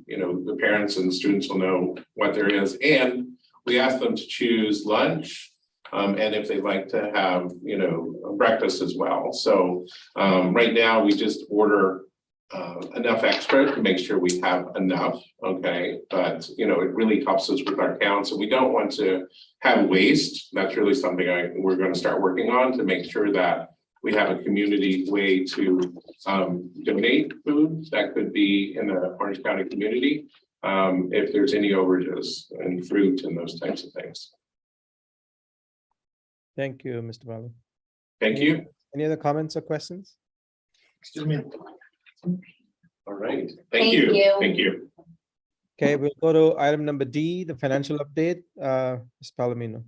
the parents and the students will know what there is. And we ask them to choose lunch, and if they'd like to have, breakfast as well. So right now we just order enough extra to make sure we have enough, okay? But, it really helps us with our counts, and we don't want to have waste. That's really something we're going to start working on to make sure that we have a community way to donate food that could be in the Orange County community if there's any overages and fruit and those types of things. Thank you, Mr. Balu. Thank you. Any other comments or questions? Excuse me. All right. Thank you. Thank you. Okay, we'll go to item number D, the financial update. Ms. Palomino.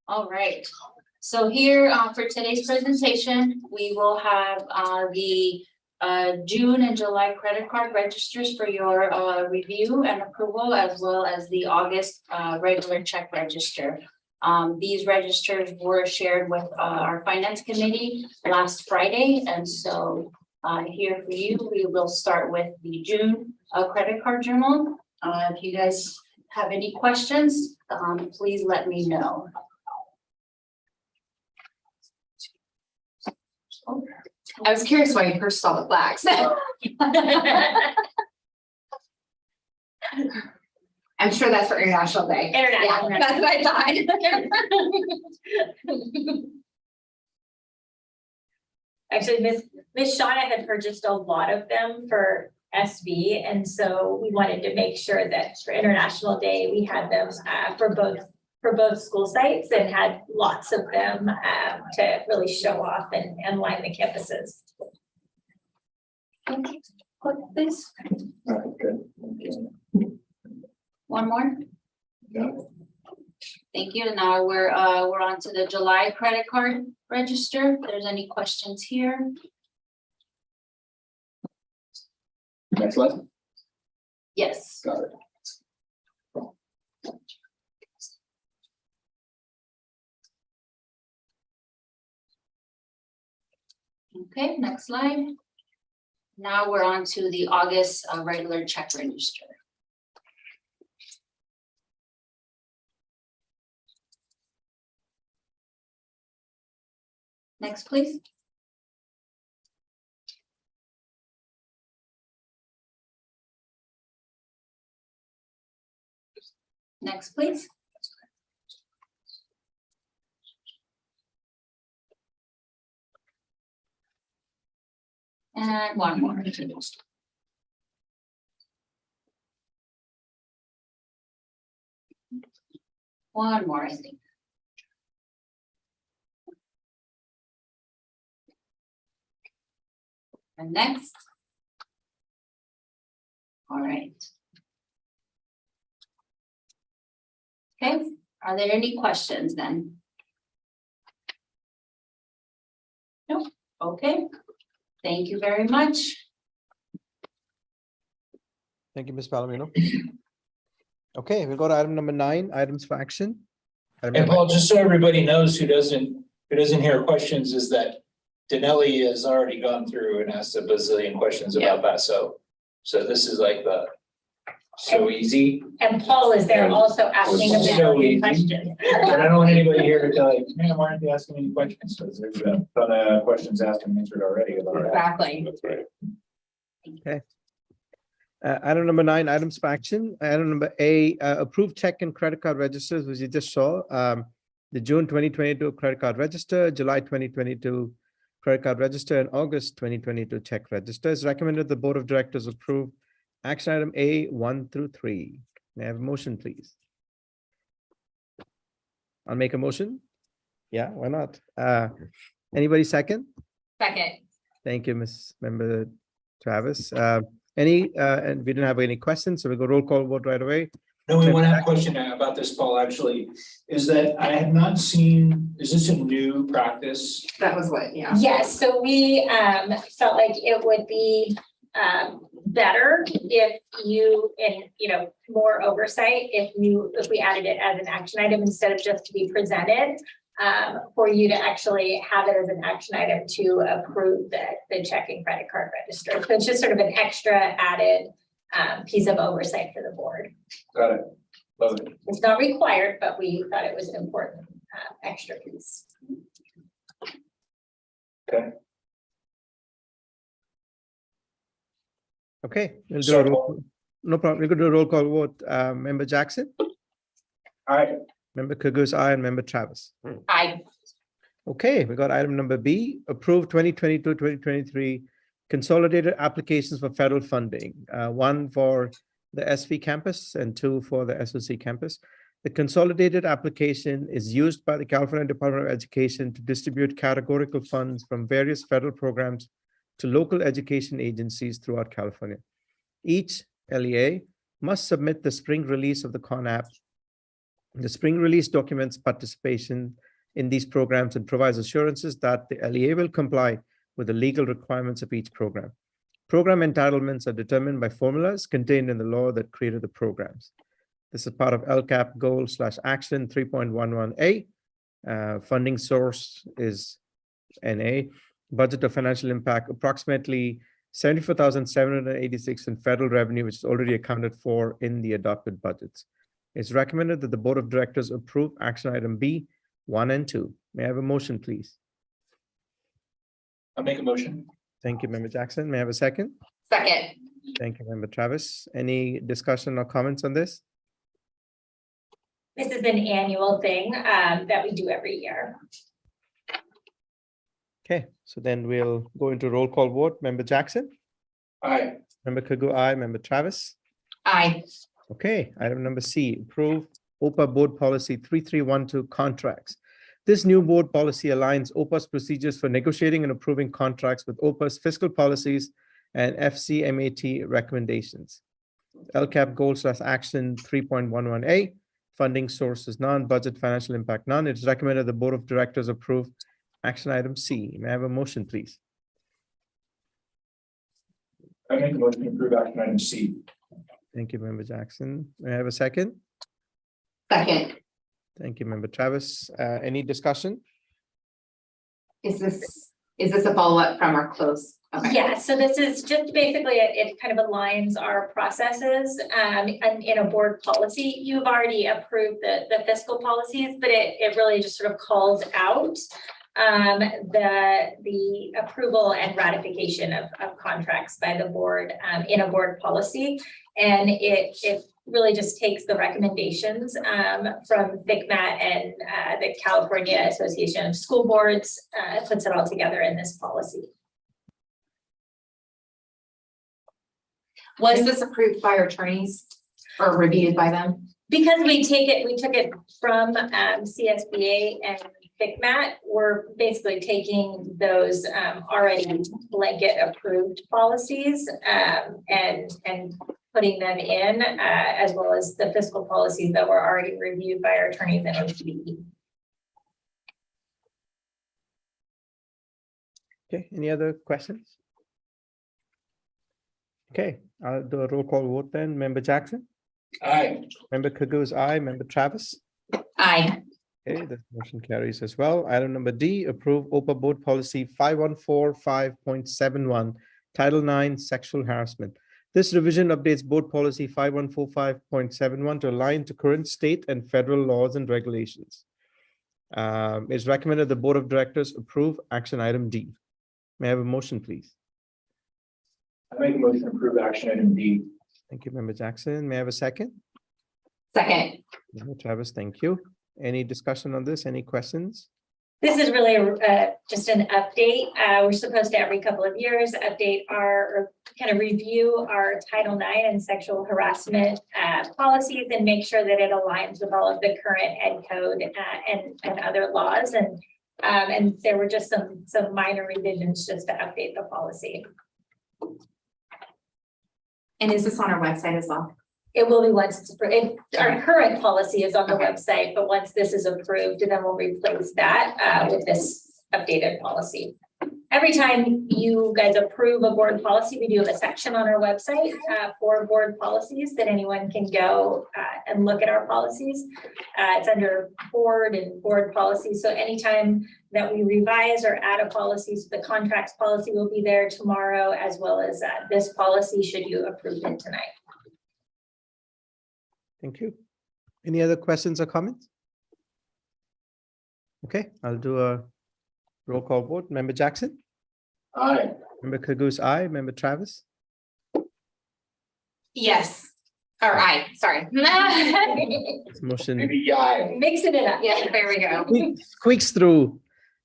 All right, so here for today's presentation, we will have the June and July credit card registers for your review and approval, as well as the August regular check register. These registers were shared with our finance committee last Friday, and so here for you, we will start with the June credit card journal. If you guys have any questions, please let me know. I was curious why you first saw the flags. I'm sure that's for International Day. International. Yeah, that's what I thought. Actually, Miss Shauna had purchased a lot of them for SB, and so we wanted to make sure that for International Day, we had them for both school sites and had lots of them to really show off and line the campuses. Okay, click this. All right, good. One more. Yeah. Thank you. And now we're on to the July credit card register. If there's any questions here. Next slide. Yes. Got it. Okay, next slide. Now we're on to the August regular check register. Next, please. Next, please. And one more. One more, I think. And next. All right. Okay, are there any questions then? No, okay. Thank you very much. Thank you, Ms. Palomino. Okay, we'll go to item number 9, items for action. Item And number- Paul, just so everybody knows who doesn't hear questions, is that Denelli has already gone through and asked a bazillion questions about that, so this is like the so easy. And Paul is there also asking a So million easy. questions. And I don't want anybody here to tell like, man, why aren't they asking any questions? Because there's a ton of questions asked and answered already about that. Exactly. That's right. Item number 9, items for action. Item number A, approved check and credit card registers, which you just saw. The June 2022 credit card register, July 2022 credit card register, and August 2022 check register. It's recommended the Board of Directors approve action item A 1 through 3. May I have a motion, please? I'll make a motion. Yeah, why not? Anybody second? Second. Thank you, Ms. Member Travis. And we didn't have any questions, so we'll go roll call vote right away. No, we want to have a question about this, Paul, actually, is that I have not seen, is this a new practice? That was what, yeah. Yes, so we felt like it would be better if more oversight, if we added it as an action item instead of just to be presented. For you to actually have it as an action item to approve the check and credit card register. So it's just sort of an extra added piece of oversight for the board. Got it. Love it. It's not required, but we thought it was an important extra piece. Okay, we'll do a roll, no problem. We're going to do a roll call vote. Member Jackson, Aye. Member Kagos, aye, and Member Travis. Aye. Okay, we got item number B, approved 2022-2023 consolidated applications for federal funding. One for the SV campus and 2 for the SOC campus. The consolidated application is used by the California Department of Education to distribute categorical funds from various federal programs to local education agencies throughout California. Each LEA must submit the spring release of the CONAP. The spring release documents participation in these programs and provides assurances that the LEA will comply with the legal requirements of each program. Program entitlements are determined by formulas contained in the law that created the programs. This is part of LCAP goal/action 3.11A. Funding source is NA. Budget of financial impact, approximately 74,786 in federal revenue, which is already accounted for in the adopted budgets. It's recommended that the Board of Directors approve action item B 1 and 2. May I have a motion, please? I'll make a motion. Thank you, Member Jackson. May I have a second? Second. Thank you, Member Travis. Any discussion or comments on this? This is an annual thing that we do every year. Okay, so then we'll go into roll call vote. Member Jackson, Aye. Member Kagu, aye. Member Travis. Aye. Okay, item number C, approve OPA Board Policy 3312 contracts. This new board policy aligns OPA's procedures for negotiating and approving contracts with OPA's fiscal policies and FCMAT recommendations. LCAP goal/action 3.11A, funding sources none, budget financial impact none. It is recommended the Board of Directors approve action item C. May I have a motion, please? I make a motion to approve action item C. Thank you, Member Jackson. May I have a second? Second. Thank you, Member Travis. Any discussion? Is this a follow-up from our close? Okay. Yeah, so this is just basically, it kind of aligns our processes and in a board policy. You've already approved the fiscal policies, but it really just sort of calls out the approval and ratification of contracts by the board in a board policy. And it really just takes the recommendations from FCMAT and the California Association of School Boards, puts it all together in this policy. Was this approved by our attorneys or reviewed by them? Because we took it from CSBA and FCMAT, we're basically taking those already blanket approved policies and putting them in as well as the fiscal policies that were already reviewed by our attorneys and OPA. Okay, any other questions? Okay, I'll do a roll call vote then. Member Jackson, Aye. Member Kagos, aye. Member Travis, Aye. Okay, the motion carries as well. Item number D, approve OPA Board Policy 5145.71, Title IX, Sexual Harassment. This revision updates Board Policy 5145.71 to align to current state and federal laws and regulations. It's recommended the Board of Directors approve action item D. May I have a motion, please? I make a motion to approve action item D. Thank you, Member Jackson. May I have a second? Second. Member Travis, thank you. Any discussion on this? Any questions? This is really just an update. We're supposed to every couple of years update or kind of review our Title IX and sexual harassment policies and make sure that it aligns with all of the current ed code and other laws. And there were just some minor revisions just to update the policy. And is this on our website as well? It will be once it's approved. Our current policy is on the website, but once this is approved, then we'll replace that with this updated policy. Every time you guys approve a board policy, we do have a section on our website for board policies that anyone can go and look at our policies. It's under board and board policies. So anytime that we revise or add a policy, so the contracts policy will be there tomorrow, as well as this policy should you approve it tonight. Thank you. Any other questions or comments? Okay, I'll do a roll call vote. Member Jackson? Aye. Member Cagoose, aye. Member Travis? Yes. Or I, sorry. Motion Maybe aye. Mixing it up. Yeah, there we go. squeaks through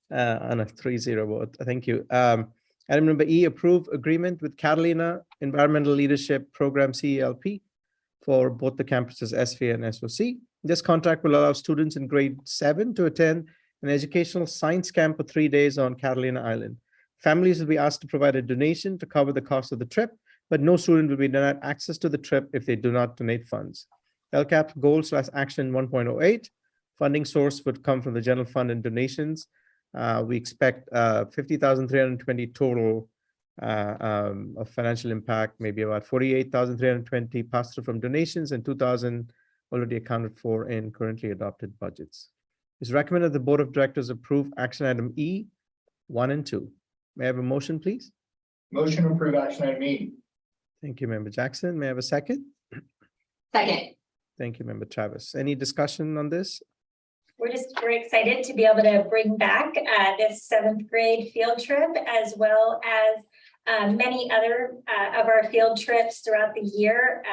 on a 3-0 vote. Thank you. Item number E, approve agreement with Catalina Environmental Leadership Program CELP for both the campuses SVA and SOC. This contract will allow students in grade 7 to attend an educational science camp for 3 days on Catalina Island. Families will be asked to provide a donation to cover the cost of the trip, but no student will be denied access to the trip if they do not donate funds. LCAP goal/action 1.08, funding source would come from the general fund and donations. We expect 50,320 total of financial impact, maybe about 48,320 passed through from donations and 2,000 already accounted for in currently adopted budgets. It's recommended the Board of Directors approve action item E, 1 and 2. May I have a motion, please? Motion to approve action item E. Thank you, Member Jackson. May I have a second? Second. Thank you, Member Travis. Any discussion on this? We're excited to be able to bring back this 7th grade field trip, as well as many other of our field trips throughout the year.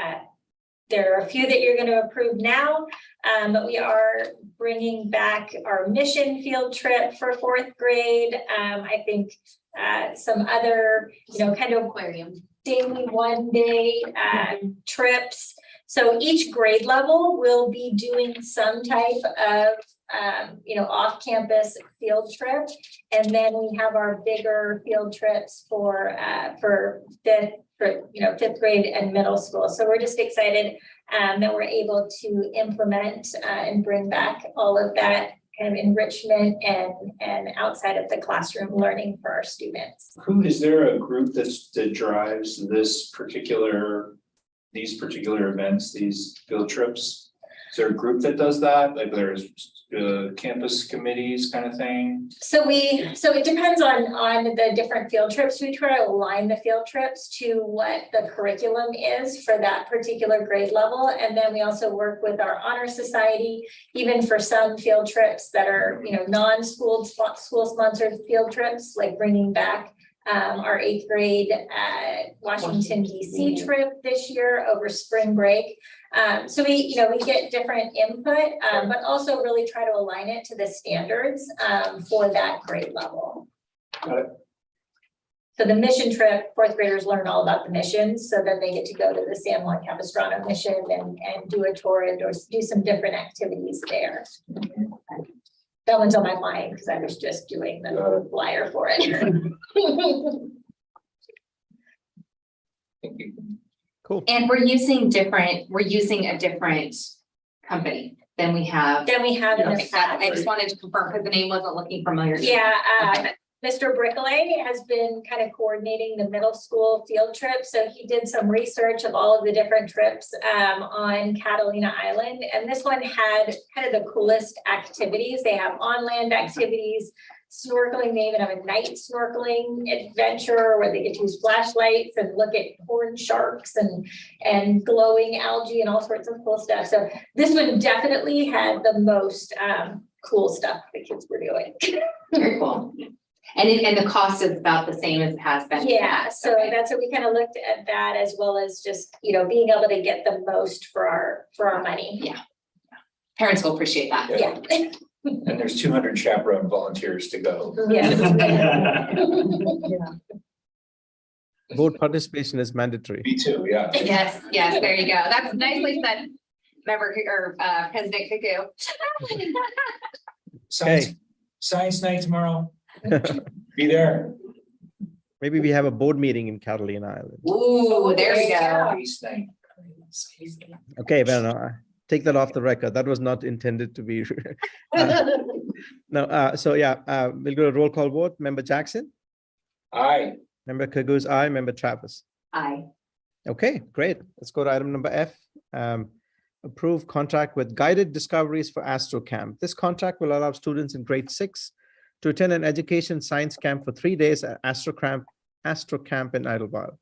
There are a few that you're going to approve now, but we are bringing back our mission field trip for 4th grade. I think some other, kind of Aquarium. daily 1-day trips. So each grade level will be doing some type of off-campus field trip, and then we have our bigger field trips for 5th grade and middle school. So we're just excited that we're able to implement and bring back all of that kind of enrichment and outside of the classroom learning for our students. Is there a group that drives these particular events, these field trips? Is there a group that does that? Like there's campus committees kind of thing? So it depends on the different field trips. We try to align the field trips to what the curriculum is for that particular grade level. And then we also work with our honor society, even for some field trips that are, non-school school sponsored field trips, like bringing back our 8th grade Washington DC trip this year over spring break. So we get different input, but also really try to align it to the standards for that grade level. Got it. So the mission trip, 4th graders learn all about the missions, so then they get to go to the San Juan Capistrano mission and do a tour and or do some different activities there. That one's on my mind because I was just doing the flyer for it. Cool. And we're using a different company than we have. Then we have in the I just wanted to confirm because the name wasn't looking familiar. Yeah, Okay. Mr. Brickley has been kind of coordinating the middle school field trip. So he did some research of all of the different trips on Catalina Island. And this one had kind of the coolest activities. They have on-land activities, snorkeling. They even have a night snorkeling adventure where they get to use flashlights and look at horned sharks and glowing algae and all sorts of cool stuff. So this one definitely had the most cool stuff the kids were doing. Very cool. And the cost is about the same as it has been. Yeah, so Okay. that's what we kind of looked at that, as well as just, you know, being able to get the most for our money. Yeah. Parents will appreciate that. Yeah. And there's 200 chaperone volunteers to go. Yes. Board participation is mandatory. Me too, yeah. Yes, there you go. That's nicely said. Member or President Cuckoo. Science night tomorrow. Be there. Maybe we have a board meeting in Catalina Island. Ooh, there we go. Space night. Okay, well, no, take that off the record. That was not intended to be. No, so yeah, we'll go to roll call vote. Member Jackson, Aye. member Kaguz, aye, member Travis. Aye. Okay, great. Let's go to item number F. Approve contract with Guided Discoveries for Astro Camp. This contract will allow students in grade 6 to attend an education science camp for 3 days at Astro Camp in Idlewild.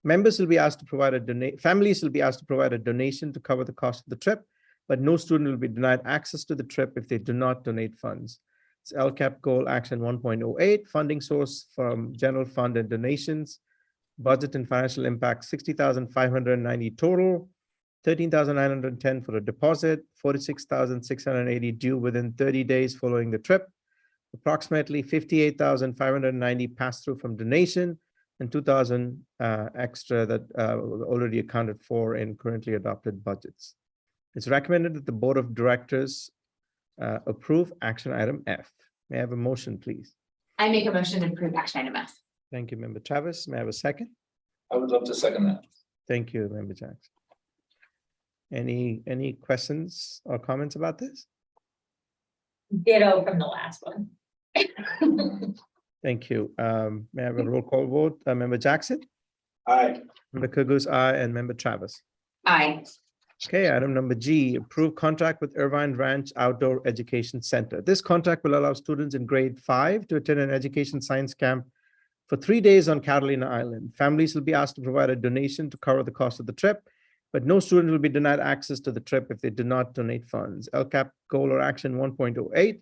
Members will be asked to provide families will be asked to provide a donation to cover the cost of the trip, but no student will be denied access to the trip if they do not donate funds. It's LCAP goal action 1.08, funding source from general fund and donations, budget and financial impact 60,590 total, 13,910 for a deposit, 46,680 due within 30 days following the trip, approximately 58,590 pass through from donation, and 2,000 extra that already accounted for in currently adopted budgets. It's recommended that the Board of Directors approve action item F. May I have a motion, please? I make a motion to approve action item F. Thank you, Member Travis. May I have a second? I would love to second that. Thank you, Member Jackson. Any questions or comments about this? Ditto from the last one. Thank you. May I have a roll call vote? Member Jackson, Aye. member Kaguz, aye, and member Travis. Aye. Okay, item number G, approve contract with Irvine Ranch Outdoor Education Center. This contract will allow students in grade 5 to attend an education science camp for 3 days on Catalina Island. Families will be asked to provide a donation to cover the cost of the trip, but no student will be denied access to the trip if they do not donate funds. LCAP goal or action 1.08,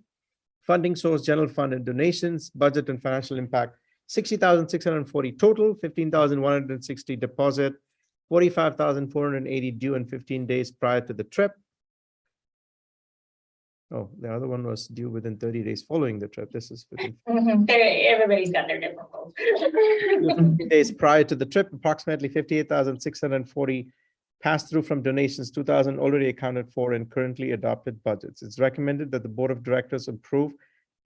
funding source general fund and donations, budget and financial impact 60,640 total, 15,160 deposit, 45,480 due in 15 days prior to the trip. Oh, the other one was due within 30 days following the trip. This is 15 Everybody's got their different goals. 15 days prior to the trip, approximately 58,640 pass through from donations, 2,000 already accounted for in currently adopted budgets. It's recommended that the Board of Directors approve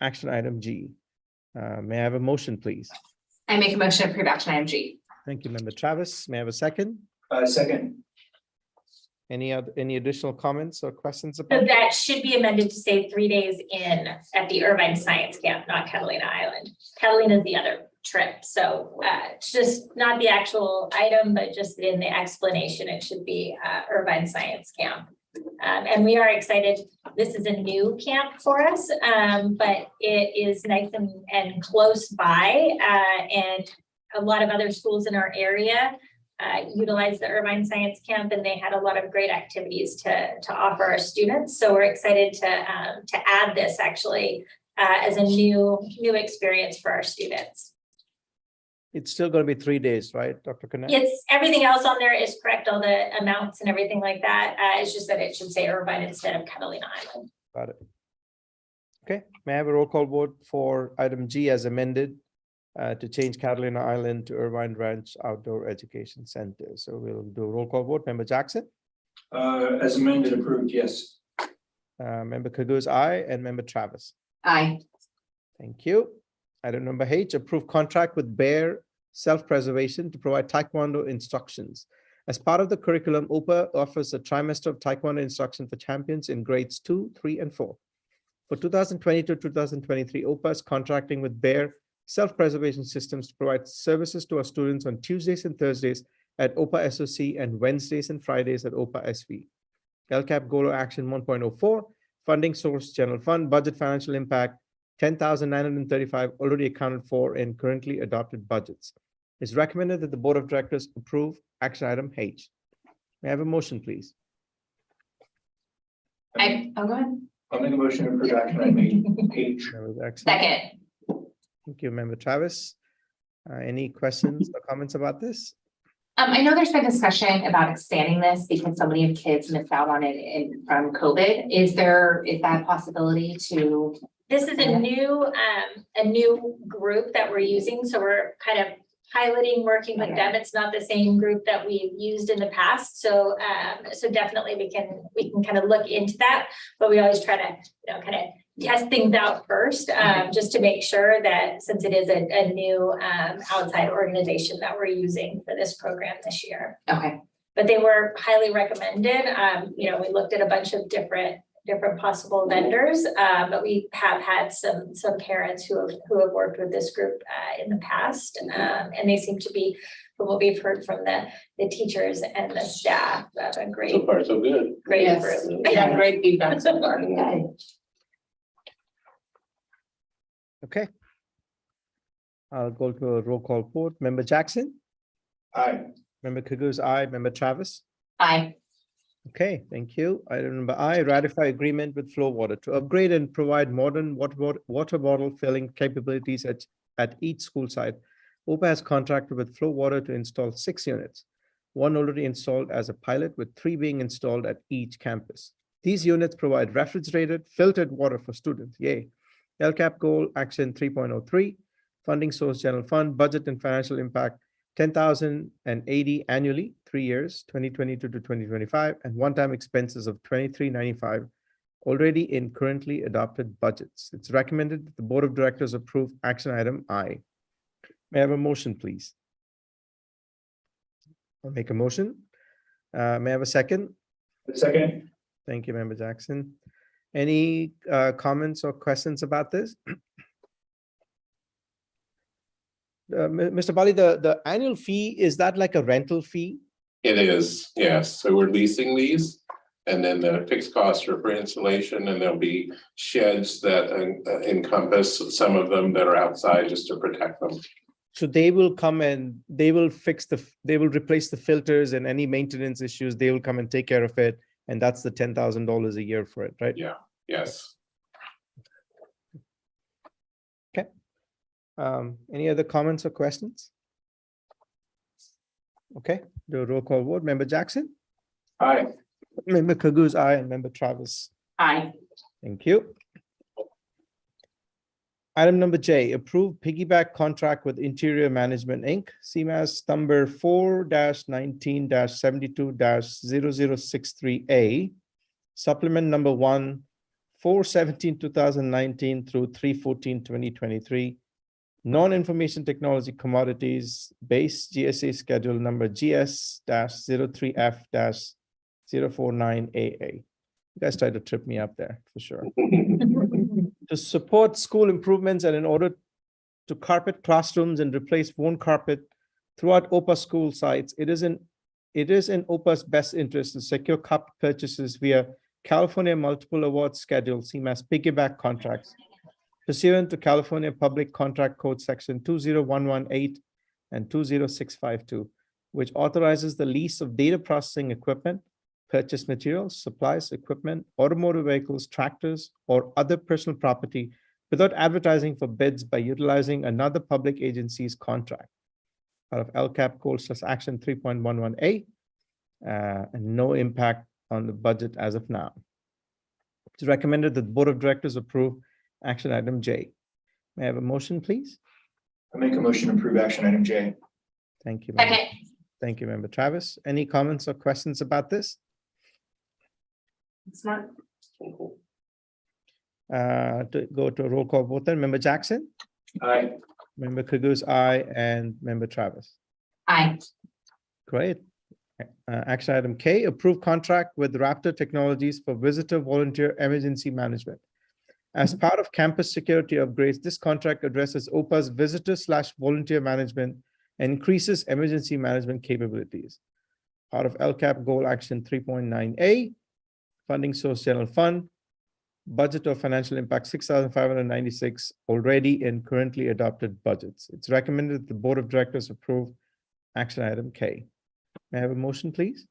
action item G. May I have a motion, please? I make a motion to approve action item G. Thank you, Member Travis. May I have a second? Second. Any additional comments or questions So about? that should be amended to say 3 days in at the Irvine Science Camp, not Catalina Island. Catalina is the other trip. So it's just not the actual item, but just in the explanation, it should be Irvine Science Camp. And we are excited. This is a new camp for us, but it is nice and close by. And a lot of other schools in our area utilize the Irvine Science Camp, and they had a lot of great activities to offer our students. So we're excited to add this actually as a new experience for our students. It's still going to be 3 days, right, Dr. Knapp? It's everything else on there is correct, all the amounts and everything like that. It's just that it should say Irvine instead of Catalina Island. Got it. Okay, may I have a roll call vote for item G as amended to change Catalina Island to Irvine Ranch Outdoor Education Center? So we'll do a roll call vote. Member Jackson, As amended, approved, yes. member Kaguz, aye, and member Travis. Aye. Thank you. Item number H, approve contract with Bear Self-Preservation to provide Taekwondo instructions. As part of the curriculum, OPA offers a trimester of Taekwondo instruction for champions in grades 2, 3, and 4. For 2022-2023, OPA is contracting with Bear self-preservation systems to provide services to our students on Tuesdays and Thursdays at OPA SOC and Wednesdays and Fridays at OPA SV. LCAP Goal or Action 1.04, funding source general fund, budget financial impact, 10,935 already accounted for in currently adopted budgets. It's recommended that the Board of Directors approve action item H. May I have a motion, please? Go ahead. I'll make a motion to approve action item H. Member Jackson. Second. Thank you, Member Travis. Any questions or comments about this? I know there's been discussion about expanding this because so many of kids missed out on it from COVID. Is that a possibility to? This is a new group that we're using, so we're kind of piloting, working with them. It's not the same group that we've used in the past. So definitely we can kind of look into that, but we always try to, kind of test things out first, just to make sure that since it is a new outside organization that we're using for this program this year. Okay. But they were highly recommended. We looked at a bunch of different possible vendors, but we have had some parents who have worked with this group in the past, and they seem to be, from what we've heard from the teachers and the staff, a great, So far, so good. great Yes. group. Yeah, great feedback so far. Okay. I'll go to a roll call vote. Member Jackson, Aye. Member Kaguz, aye. Member Travis. Aye. Okay, thank you. Item number I, ratify agreement with Flow Water to upgrade and provide modern water bottle filling capabilities at each school site. OPA has contracted with Flow Water to install 6 units, one already installed as a pilot, with 3 being installed at each campus. These units provide refrigerated, filtered water for students. Yay. LCAP Goal Action 3.03, funding source general fund, budget and financial impact, 10,080 annually, 3 years, 2022 to 2025, and one-time expenses of $23.95 already in currently adopted budgets. It's recommended that the Board of Directors approve action item I. May I have a motion, please? I'll make a motion. May I have a second? Second. Thank you, Member Jackson. Any comments or questions about this? Mr. Bali, the annual fee, is that like a rental fee? It is, yes. So we're leasing these. And then the fixed costs are for installation, and there'll be sheds that encompass some of them that are outside just to protect them. So they will come and they will replace the filters and any maintenance issues, they will come and take care of it. And that's the $10,000 a year for it, right? Yeah, yes. Okay. Any other comments or questions? Okay, do a roll call vote. Member Jackson? Aye. Member Kaguz, aye, and Member Travis. Aye. Thank you. Item number J, approve piggyback contract with Interior Management, Inc., CMAS number 4-19-72-0063A, supplement number 1, 4/17/2019 through 3/14/2023, non-information technology commodities base GSA schedule number GS-03F-049AA. You guys tried to trip me up there for sure. To support school improvements and in order to carpet classrooms and replace worn carpet throughout OPA school sites, it is in OPA's best interest to secure carpet purchases via California Multiple Awards Schedule, CMAS piggyback contracts, pursuant to California Public Contract Code Section 20118 and 20652, which authorizes the lease of data processing equipment, purchase materials, supplies, equipment, automotive vehicles, tractors, or other personal property without advertising for bids by utilizing another public agency's contract. Out of LCAP Goal/Action 3.11A, and no impact on the budget as of now. It's recommended that the Board of Directors approve action item J. May I have a motion, please? I make a motion to approve action item J. Thank you. Member. Second. Thank you, Member Travis. Any comments or questions about this? Smart. To go to a roll call vote then, Member Jackson, Aye. Member Kaguz, aye, and Member Travis. Aye. Great. Action item K, approve contract with Raptor Technologies for visitor volunteer emergency management. As part of campus security upgrades, this contract addresses OPA's visitor/volunteer management and increases emergency management capabilities. Part of LCAP Goal Action 3.9A, funding source general fund, budget of financial impact 6,596 already in currently adopted budgets. It's recommended that the Board of Directors approve action item K. May I have a motion, please?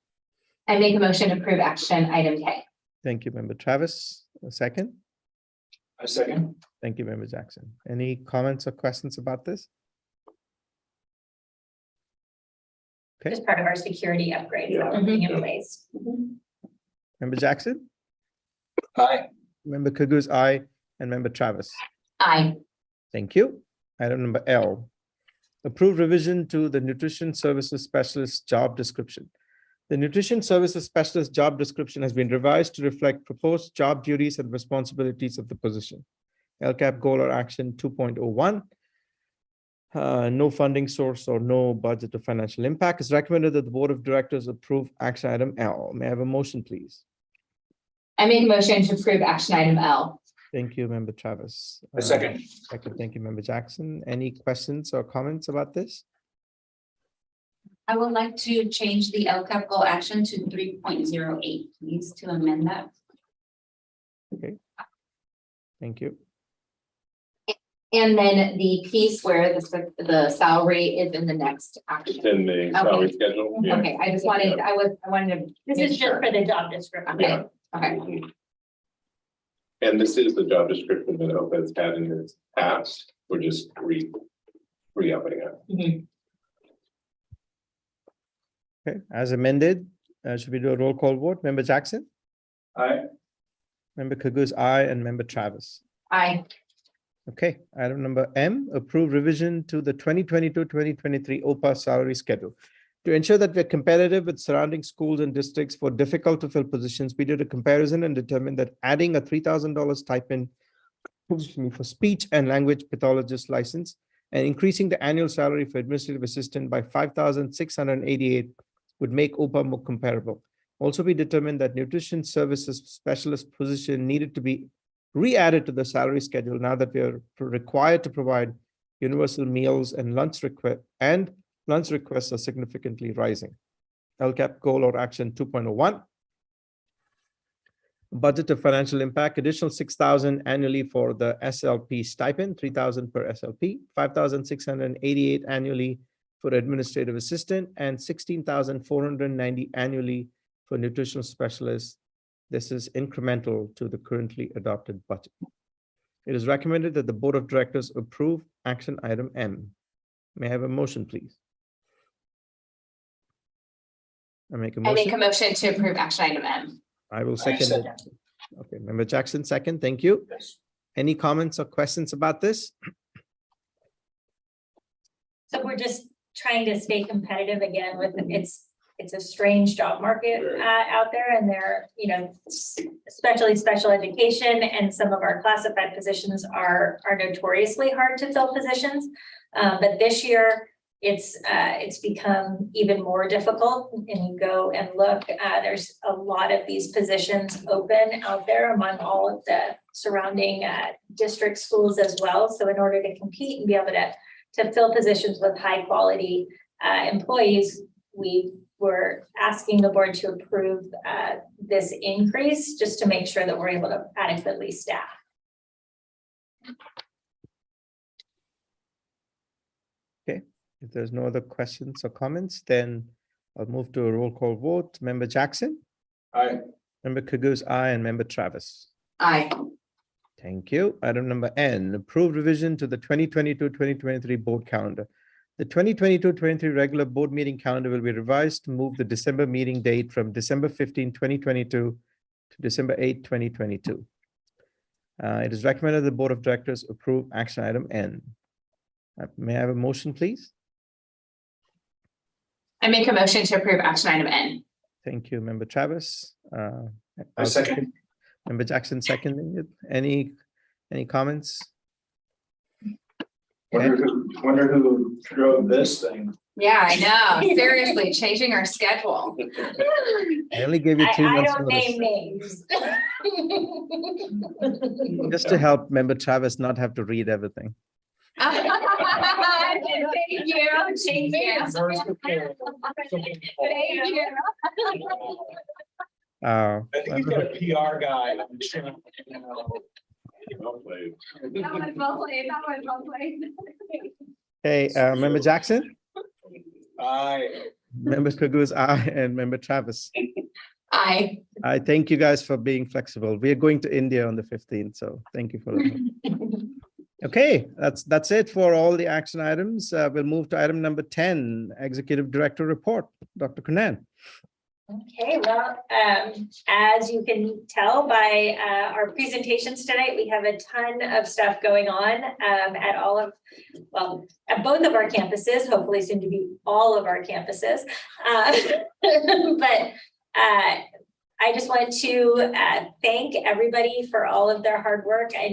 I make a motion to approve action item K. Thank you, Member Travis. A second. A second. Thank you, Member Jackson. Any comments or questions about this? Okay, Just part of our security upgrades that we're putting in place. Member Jackson, Aye. Member Kagoos, aye, and Member Travis. Aye. Thank you. Item number L. Approve revision to the Nutrition Services Specialist job description. The Nutrition Services Specialist job description has been revised to reflect proposed job duties and responsibilities of the position. LCAP Goal or Action 2.01. No funding source or no budget or financial impact. It's recommended that the Board of Directors approve action item L. May I have a motion, please? I make a motion to approve action item L. Thank you, Member Travis. A second. Thank you, Member Jackson. Any questions or comments about this? I would like to change the LCAP goal action to 3.08, please, to amend that. Okay. Thank you. And then the piece where the salary is in the next action. In the salary schedule. Yeah. Okay, I wanted to. This is just for the job description. Yeah. Okay, And this is the job description that OPA has had in its past. We're just re-upping it. Okay, as amended, should we do a roll call vote? Member Jackson, Aye. Member Kagoos, aye, and Member Travis. aye. Okay, item number M, approve revision to the 2022-2023 OPA salary schedule. To ensure that we're competitive with surrounding schools and districts for difficult to fill positions, we did a comparison and determined that adding a $3,000 stipend for speech and language pathologist license and increasing the annual salary for administrative assistant by $5,688 would make OPA more comparable. Also, we determined that nutrition services specialist position needed to be re-added to the salary schedule now that we are required to provide universal meals and lunch requests are significantly rising. LCAP Goal or Action 2.01. Budget of financial impact, additional $6,000 annually for the SLP stipend, $3,000 per SLP, $5,688 annually for administrative assistant, and $16,490 annually for nutritional specialists. This is incremental to the currently adopted budget. It is recommended that the Board of Directors approve action item M. May I have a motion, please? I make a I make a motion. motion to approve action item M. I will I second it. second. Okay, Member Jackson, second. Thank you. Yes. Any comments or questions about this? So we're just trying to stay competitive again with, it's a strange job market out there, and there, especially special education and some of our classified positions are notoriously hard to fill positions. But this year it's become even more difficult, and you go and look, there's a lot of these positions open out there among all of the surrounding district schools as well. So in order to compete and be able to fill positions with high quality employees, we were asking the board to approve this increase just to make sure that we're able to adequately staff. Okay, if there's no other questions or comments, then I'll move to a roll call vote. Member Jackson, Aye. Member Kagoos, aye, and Member Travis. Aye. Thank you. Item number N, approved revision to the 2022-2023 board calendar. The 2022-23 regular board meeting calendar will be revised to move the December meeting date from December 15, 2022 to December 8, 2022. It is recommended the Board of Directors approve action item N. May I have a motion, please? I make a motion to approve action item N. Thank you, Member Travis. I second. Member Jackson seconding it. Any comments? Wonder who drove this thing. Yeah, I know. Seriously, changing our schedule. I only gave you 3 I months don't notice, name names. just to help member Travis not have to read everything. Thank you. Thank you. Thank you. Uh, I think he's got a PR guy. Well played. That was well played. That was well played. Hey, member Jackson, Aye. member Kaguz, aye, and member Travis. Aye. I thank you guys for being flexible. We are going to India on the 15th, so thank you for that. Okay, that's it for all the action items. We'll move to item number 10, Executive Director Report. Dr. Kunan. Okay, well, as you can tell by our presentations tonight, we have a ton of stuff going on at both of our campuses, hopefully soon to be all of our campuses. But I just wanted to thank everybody for all of their hard work. I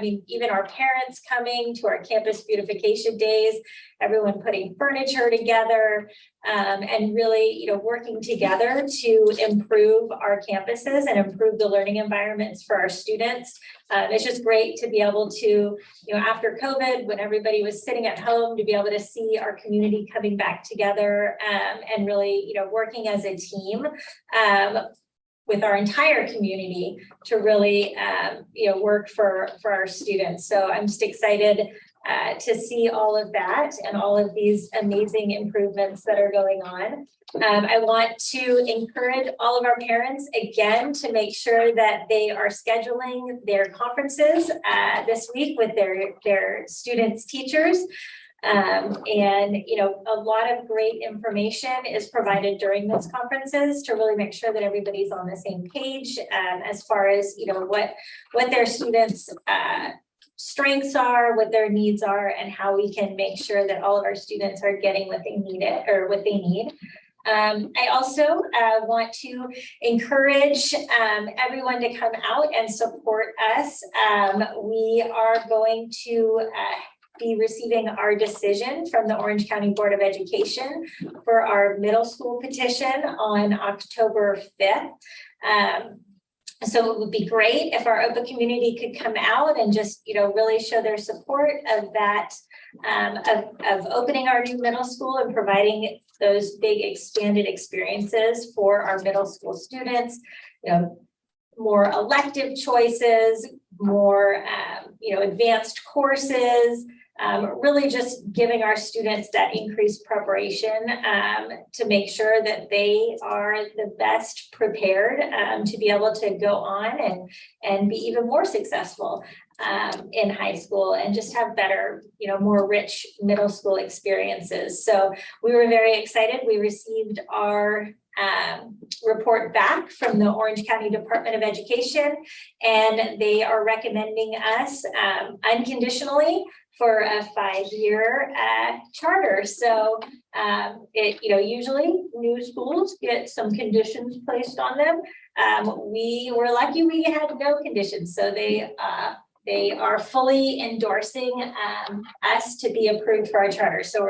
mean, even our parents coming to our campus beautification days, everyone putting furniture together, and really, working together to improve our campuses and improve the learning environments for our students. It's just great to be able to, after COVID, when everybody was sitting at home, to be able to see our community coming back together, and really, working as a team. With our entire community to really, work for our students. So I'm just excited to see all of that and all of these amazing improvements that are going on. I want to encourage all of our parents again to make sure that they are scheduling their conferences this week with their students' teachers. And a lot of great information is provided during those conferences to really make sure that everybody's on the same page as far as what their students strengths are, what their needs are, and how we can make sure that all of our students are getting what they need. I also want to encourage everyone to come out and support us. We are going to be receiving our decision from the Orange County Board of Education for our middle school petition on October 5th. So it would be great if our OPA community could come out and just, really show their support of that, of opening our new middle school and providing those big expanded experiences for our middle school students, more elective choices, more, advanced courses, really just giving our students that increased preparation to make sure that they are the best prepared to be able to go on and be even more successful in high school and just have better, more rich middle school experiences. So we were very excited. We received our report back from the Orange County Department of Education, and they are recommending us unconditionally for a 5-year charter. So usually new schools get some conditions placed on them. We were lucky we had no conditions, so they are fully endorsing us to be approved for our charter. So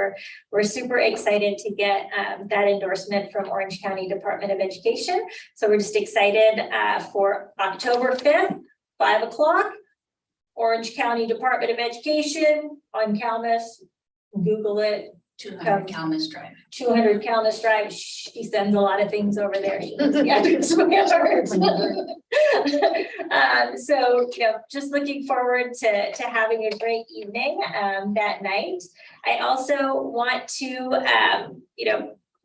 we're super excited to get that endorsement from Orange County Department of Education. So we're just excited for October 5th, 5 o'clock, Orange County Department of Education on Calmus. Google it. 200 Calmus Drive. 200 Calmus Drive. She sends a lot of things over there. She knows the address. So, just looking forward to having a great evening that night. I also want to,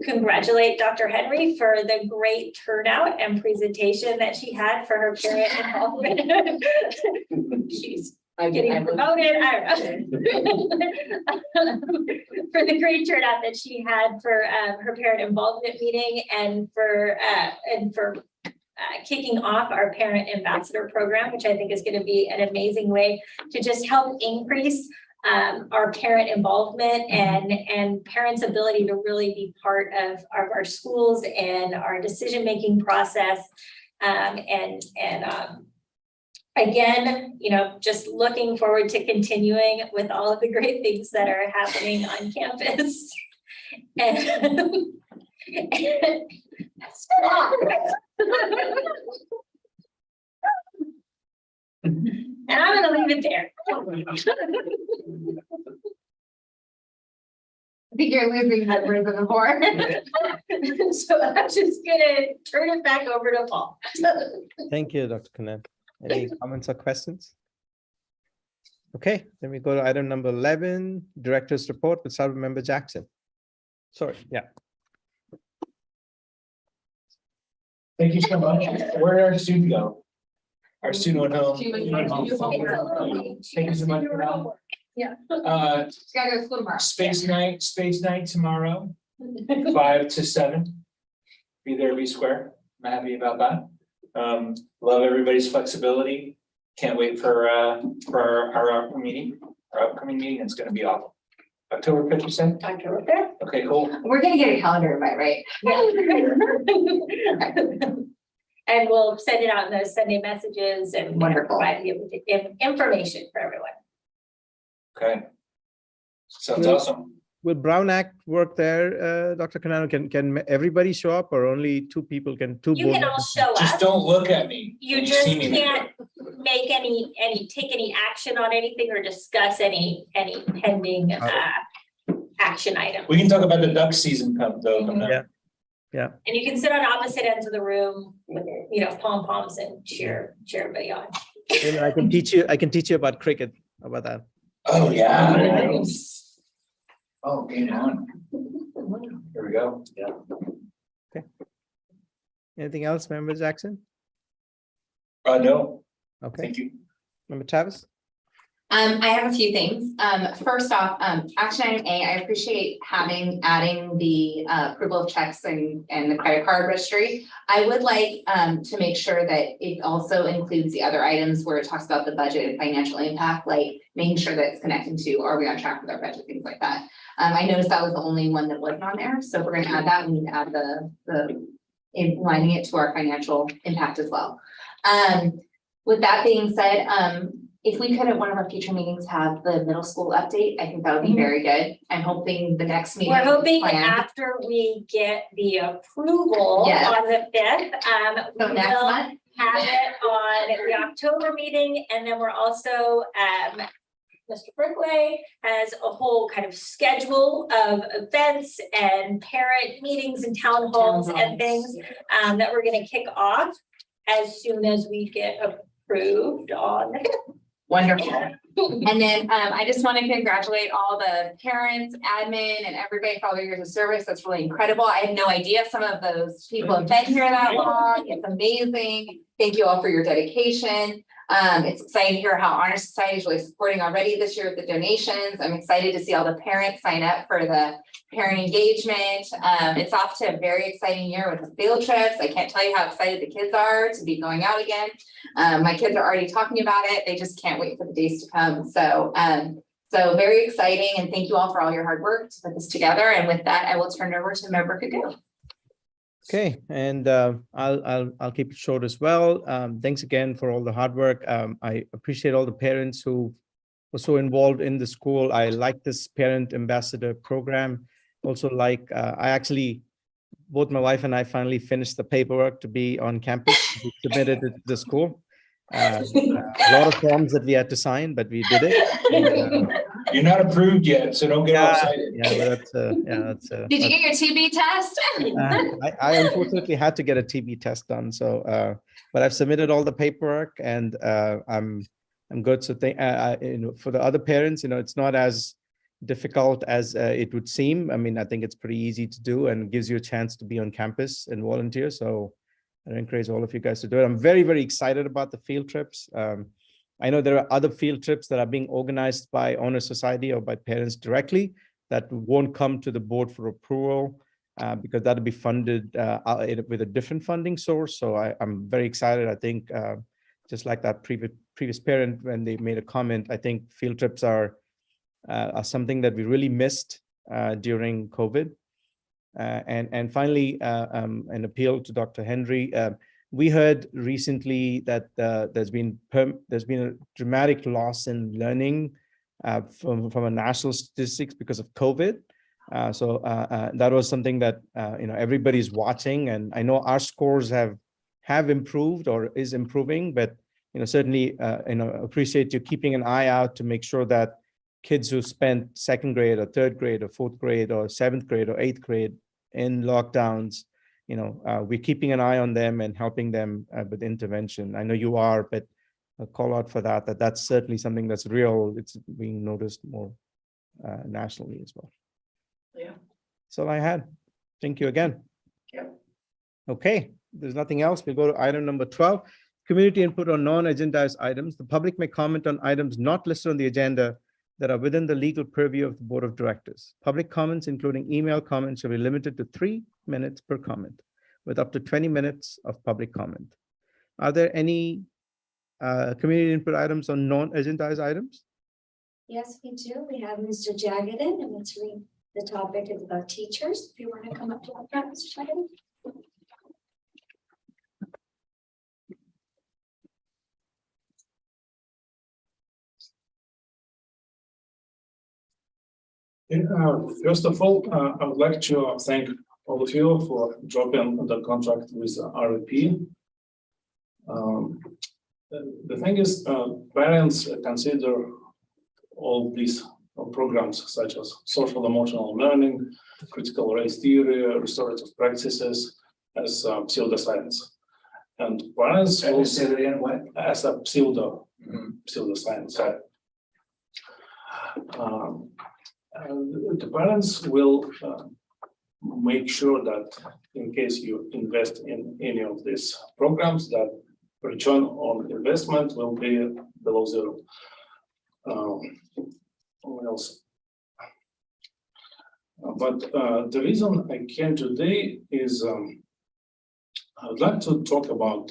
congratulate Dr. Henry for the great turnout and presentation that she had for her parent involvement. She's getting promoted. I don't know. For the great turnout that she had for her parent involvement meeting and for kicking off our parent ambassador program, which I think is going to be an amazing way to just help increase our parent involvement and parents' ability to really be part of our schools and our decision-making process. I again, just looking forward to continuing with all of the great things that are happening on campus. And stop. And I'm gonna leave it there. I think you're losing that word before. So I'm just gonna turn it back over to Paul. Thank you, Dr. Kanan. Any comments or questions? Okay, then we go to item number 11, Director's Report with Start with Member Jackson. Sorry, yeah. Thank you so much. Where did our student go? Our student went home. She went home. Thank you so much for that. Yeah. Gotta go to school tomorrow. Space night tomorrow, 5 to 7. Be there, be square. I'm happy about that. Love everybody's flexibility. Can't wait for our meeting, our upcoming meeting. It's gonna be awesome. October 5th, you said? October 5th. Okay, cool. We're gonna get a calendar invite, right? And we'll send it out in those Sunday messages and Wonderful. provide the information for everyone. Okay. Sounds Cool. awesome. Will Brown Act work there, Dr. Canano? Can everybody show up or only two people can, two You board can all members? show Just up. don't look at me. You when just see me. can't make take any action on anything or discuss any pending action item. We can talk about the duck season come though. coming up. Yeah. And you can sit on opposite ends of the room with, pom-poms and cheer everybody on. And I can teach you about cricket. How about that? Oh, yeah. There you go. Nice. Oh, game on. Here we go. Yeah. Anything else, Member Jackson? No, Okay, thank you. Member Travis? I have a few things. First off, action item A, I appreciate adding the approval of checks and the credit card registry. I would like to make sure that it also includes the other items where it talks about the budget and financial impact, like making sure that it's connecting to, are we on track with our budget, things like that. I noticed that was the only one that wasn't on there, so if we're gonna add that, we need to add in lining it to our financial impact as well. With that being said, if we could at one of our future meetings have the middle school update, I think that would be very good. I'm hoping the next meeting. We're hoping is planned. after we get the approval Yes. on the 5th, So we next will month, have it on the October meeting, and then we're also, Mr. Brickway has a whole kind of schedule of events and parent meetings and town halls and things that we're gonna kick off as soon as we get approved on the 5th. wonderful. And then I just want to congratulate all the parents, admin, and everybody for all their years of service. That's really incredible. I had no idea some of those people have been here that long. It's amazing. Thank you all for your dedication. It's exciting to hear how Honor Society is really supporting already this year with the donations. I'm excited to see all the parents sign up for the parent engagement. It's off to a very exciting year with the field trips. I can't tell you how excited the kids are to be going out again. My kids are already talking about it. They just can't wait for the days to come. So very exciting, and thank you all for all your hard work to put this together. And with that, I will turn it over to Member Kagu. Okay, and I'll keep it short as well. Thanks again for all the hard work. I appreciate all the parents who were so involved in the school. I like this parent ambassador program. Also, both my wife and I finally finished the paperwork to be on campus. We submitted it to the school. A lot of forms that we had to sign, but we did it. You're not approved yet, so don't get all excited. That's Did you get your TB test? I unfortunately had to get a TB test done. So, but I've submitted all the paperwork, and I'm good. So, for the other parents, it's not as difficult as it would seem. I mean, I think it's pretty easy to do and gives you a chance to be on campus and volunteer. So, I encourage all of you guys to do it. I'm very, very excited about the field trips. I know there are other field trips that are being organized by Honor Society or by parents directly that won't come to the board for approval because that'll be funded with a different funding source. So I'm very excited. I think just like that previous parent, when they made a comment, I think field trips are something that we really missed during COVID. And finally, an appeal to Dr. Henry. We heard recently that there's been a dramatic loss in learning from a national statistics because of COVID. So that was something that everybody's watching, and I know our scores have improved or is improving, but certainly appreciate you keeping an eye out to make sure that kids who spent second grade or third grade or fourth grade or seventh grade or eighth grade in lockdowns, we're keeping an eye on them and helping them with intervention. I know you are, but a call out for that's certainly something that's real. It's being noticed more nationally as well. Yeah. That's all I had. Thank you again. Yeah. Okay, there's nothing else. We'll go to item number 12. Community input on non-agendized items. The public may comment on items not listed on the agenda that are within the legal purview of the Board of Directors. Public comments, including email comments, shall be limited to 3 minutes per comment, with up to 20 minutes of public comment. Are there any community input items on non-agendized items? Yes, we do. We have Mr. Jagadan, and let's read. The topic is about teachers. If you want to come up to the front, Mr. Jagadan. First of all, I would like to thank all of you for dropping the contract with REP. The thing is, parents consider all these programs such as social emotional learning, critical race theory, restorative practices as pseudoscience. And parents will Say that again, what? as a pseudoscience. And the parents will make sure that in case you invest in any of these programs, that return on investment will be below zero. What else? But the reason I came today is I would like to talk about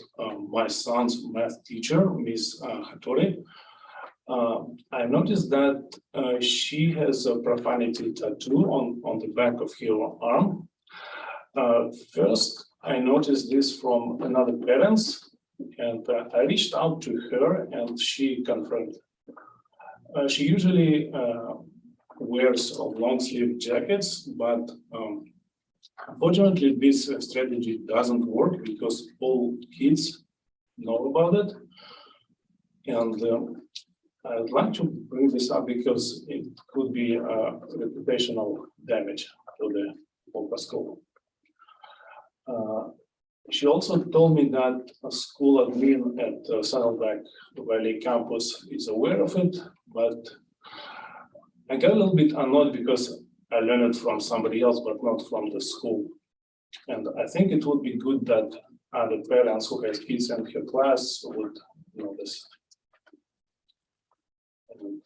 my son's math teacher, Ms. Hattori. I noticed that she has a profanity tattoo on the back of her arm. First, I noticed this from another parents, and I reached out to her, and she confirmed. She usually wears long sleeve jackets, but unfortunately, this strategy doesn't work because all kids know about it. And I'd like to bring this up because it could be reputational damage to the OPA school. She also told me that a school admin at Saddleback Valley campus is aware of it, but I got a little bit annoyed because I learned it from somebody else, but not from the school. And I think it would be good that other parents who have kids in her class would know this. And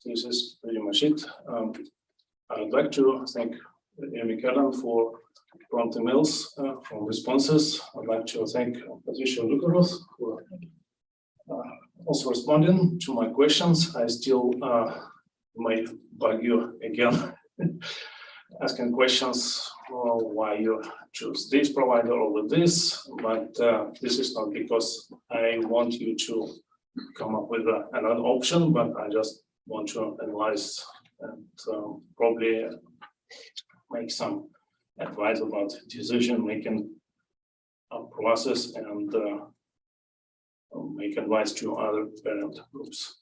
this is pretty much it. I'd like to thank Amy Kellan for prompt emails from responses. I'd like to thank Patricia Lukaros for also responding to my questions. I still might bug you again, asking questions why you choose this provider over this, but this is not because I want you to come up with another option, but I just want to analyze and probably make some advice about decision-making process and make advice to other parent groups.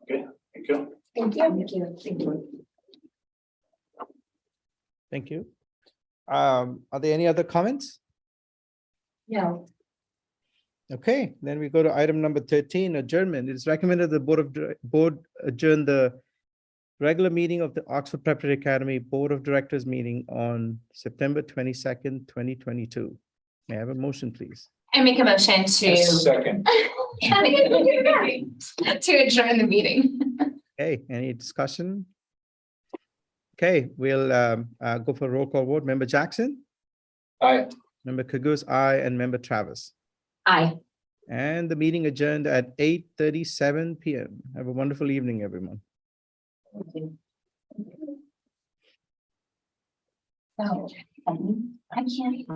Okay, thank you. Thank you. Thank you. Thank you. Thank you. Are there any other comments? No. Okay, then we go to item number 13, adjournment. It is recommended the board adjourn the regular meeting of the Oxford Preparatory Academy Board of Directors meeting on September 22nd, 2022. May I have a motion, please? I make a motion to. Second. To adjourn the meeting. Okay, any discussion? Okay, we'll go for a roll call vote. Member Jackson? Aye. Member Cagoos, aye, and Member Travis. Aye. And the meeting adjourned at 8:37 p.m. Have a wonderful evening, everyone. So, I can't.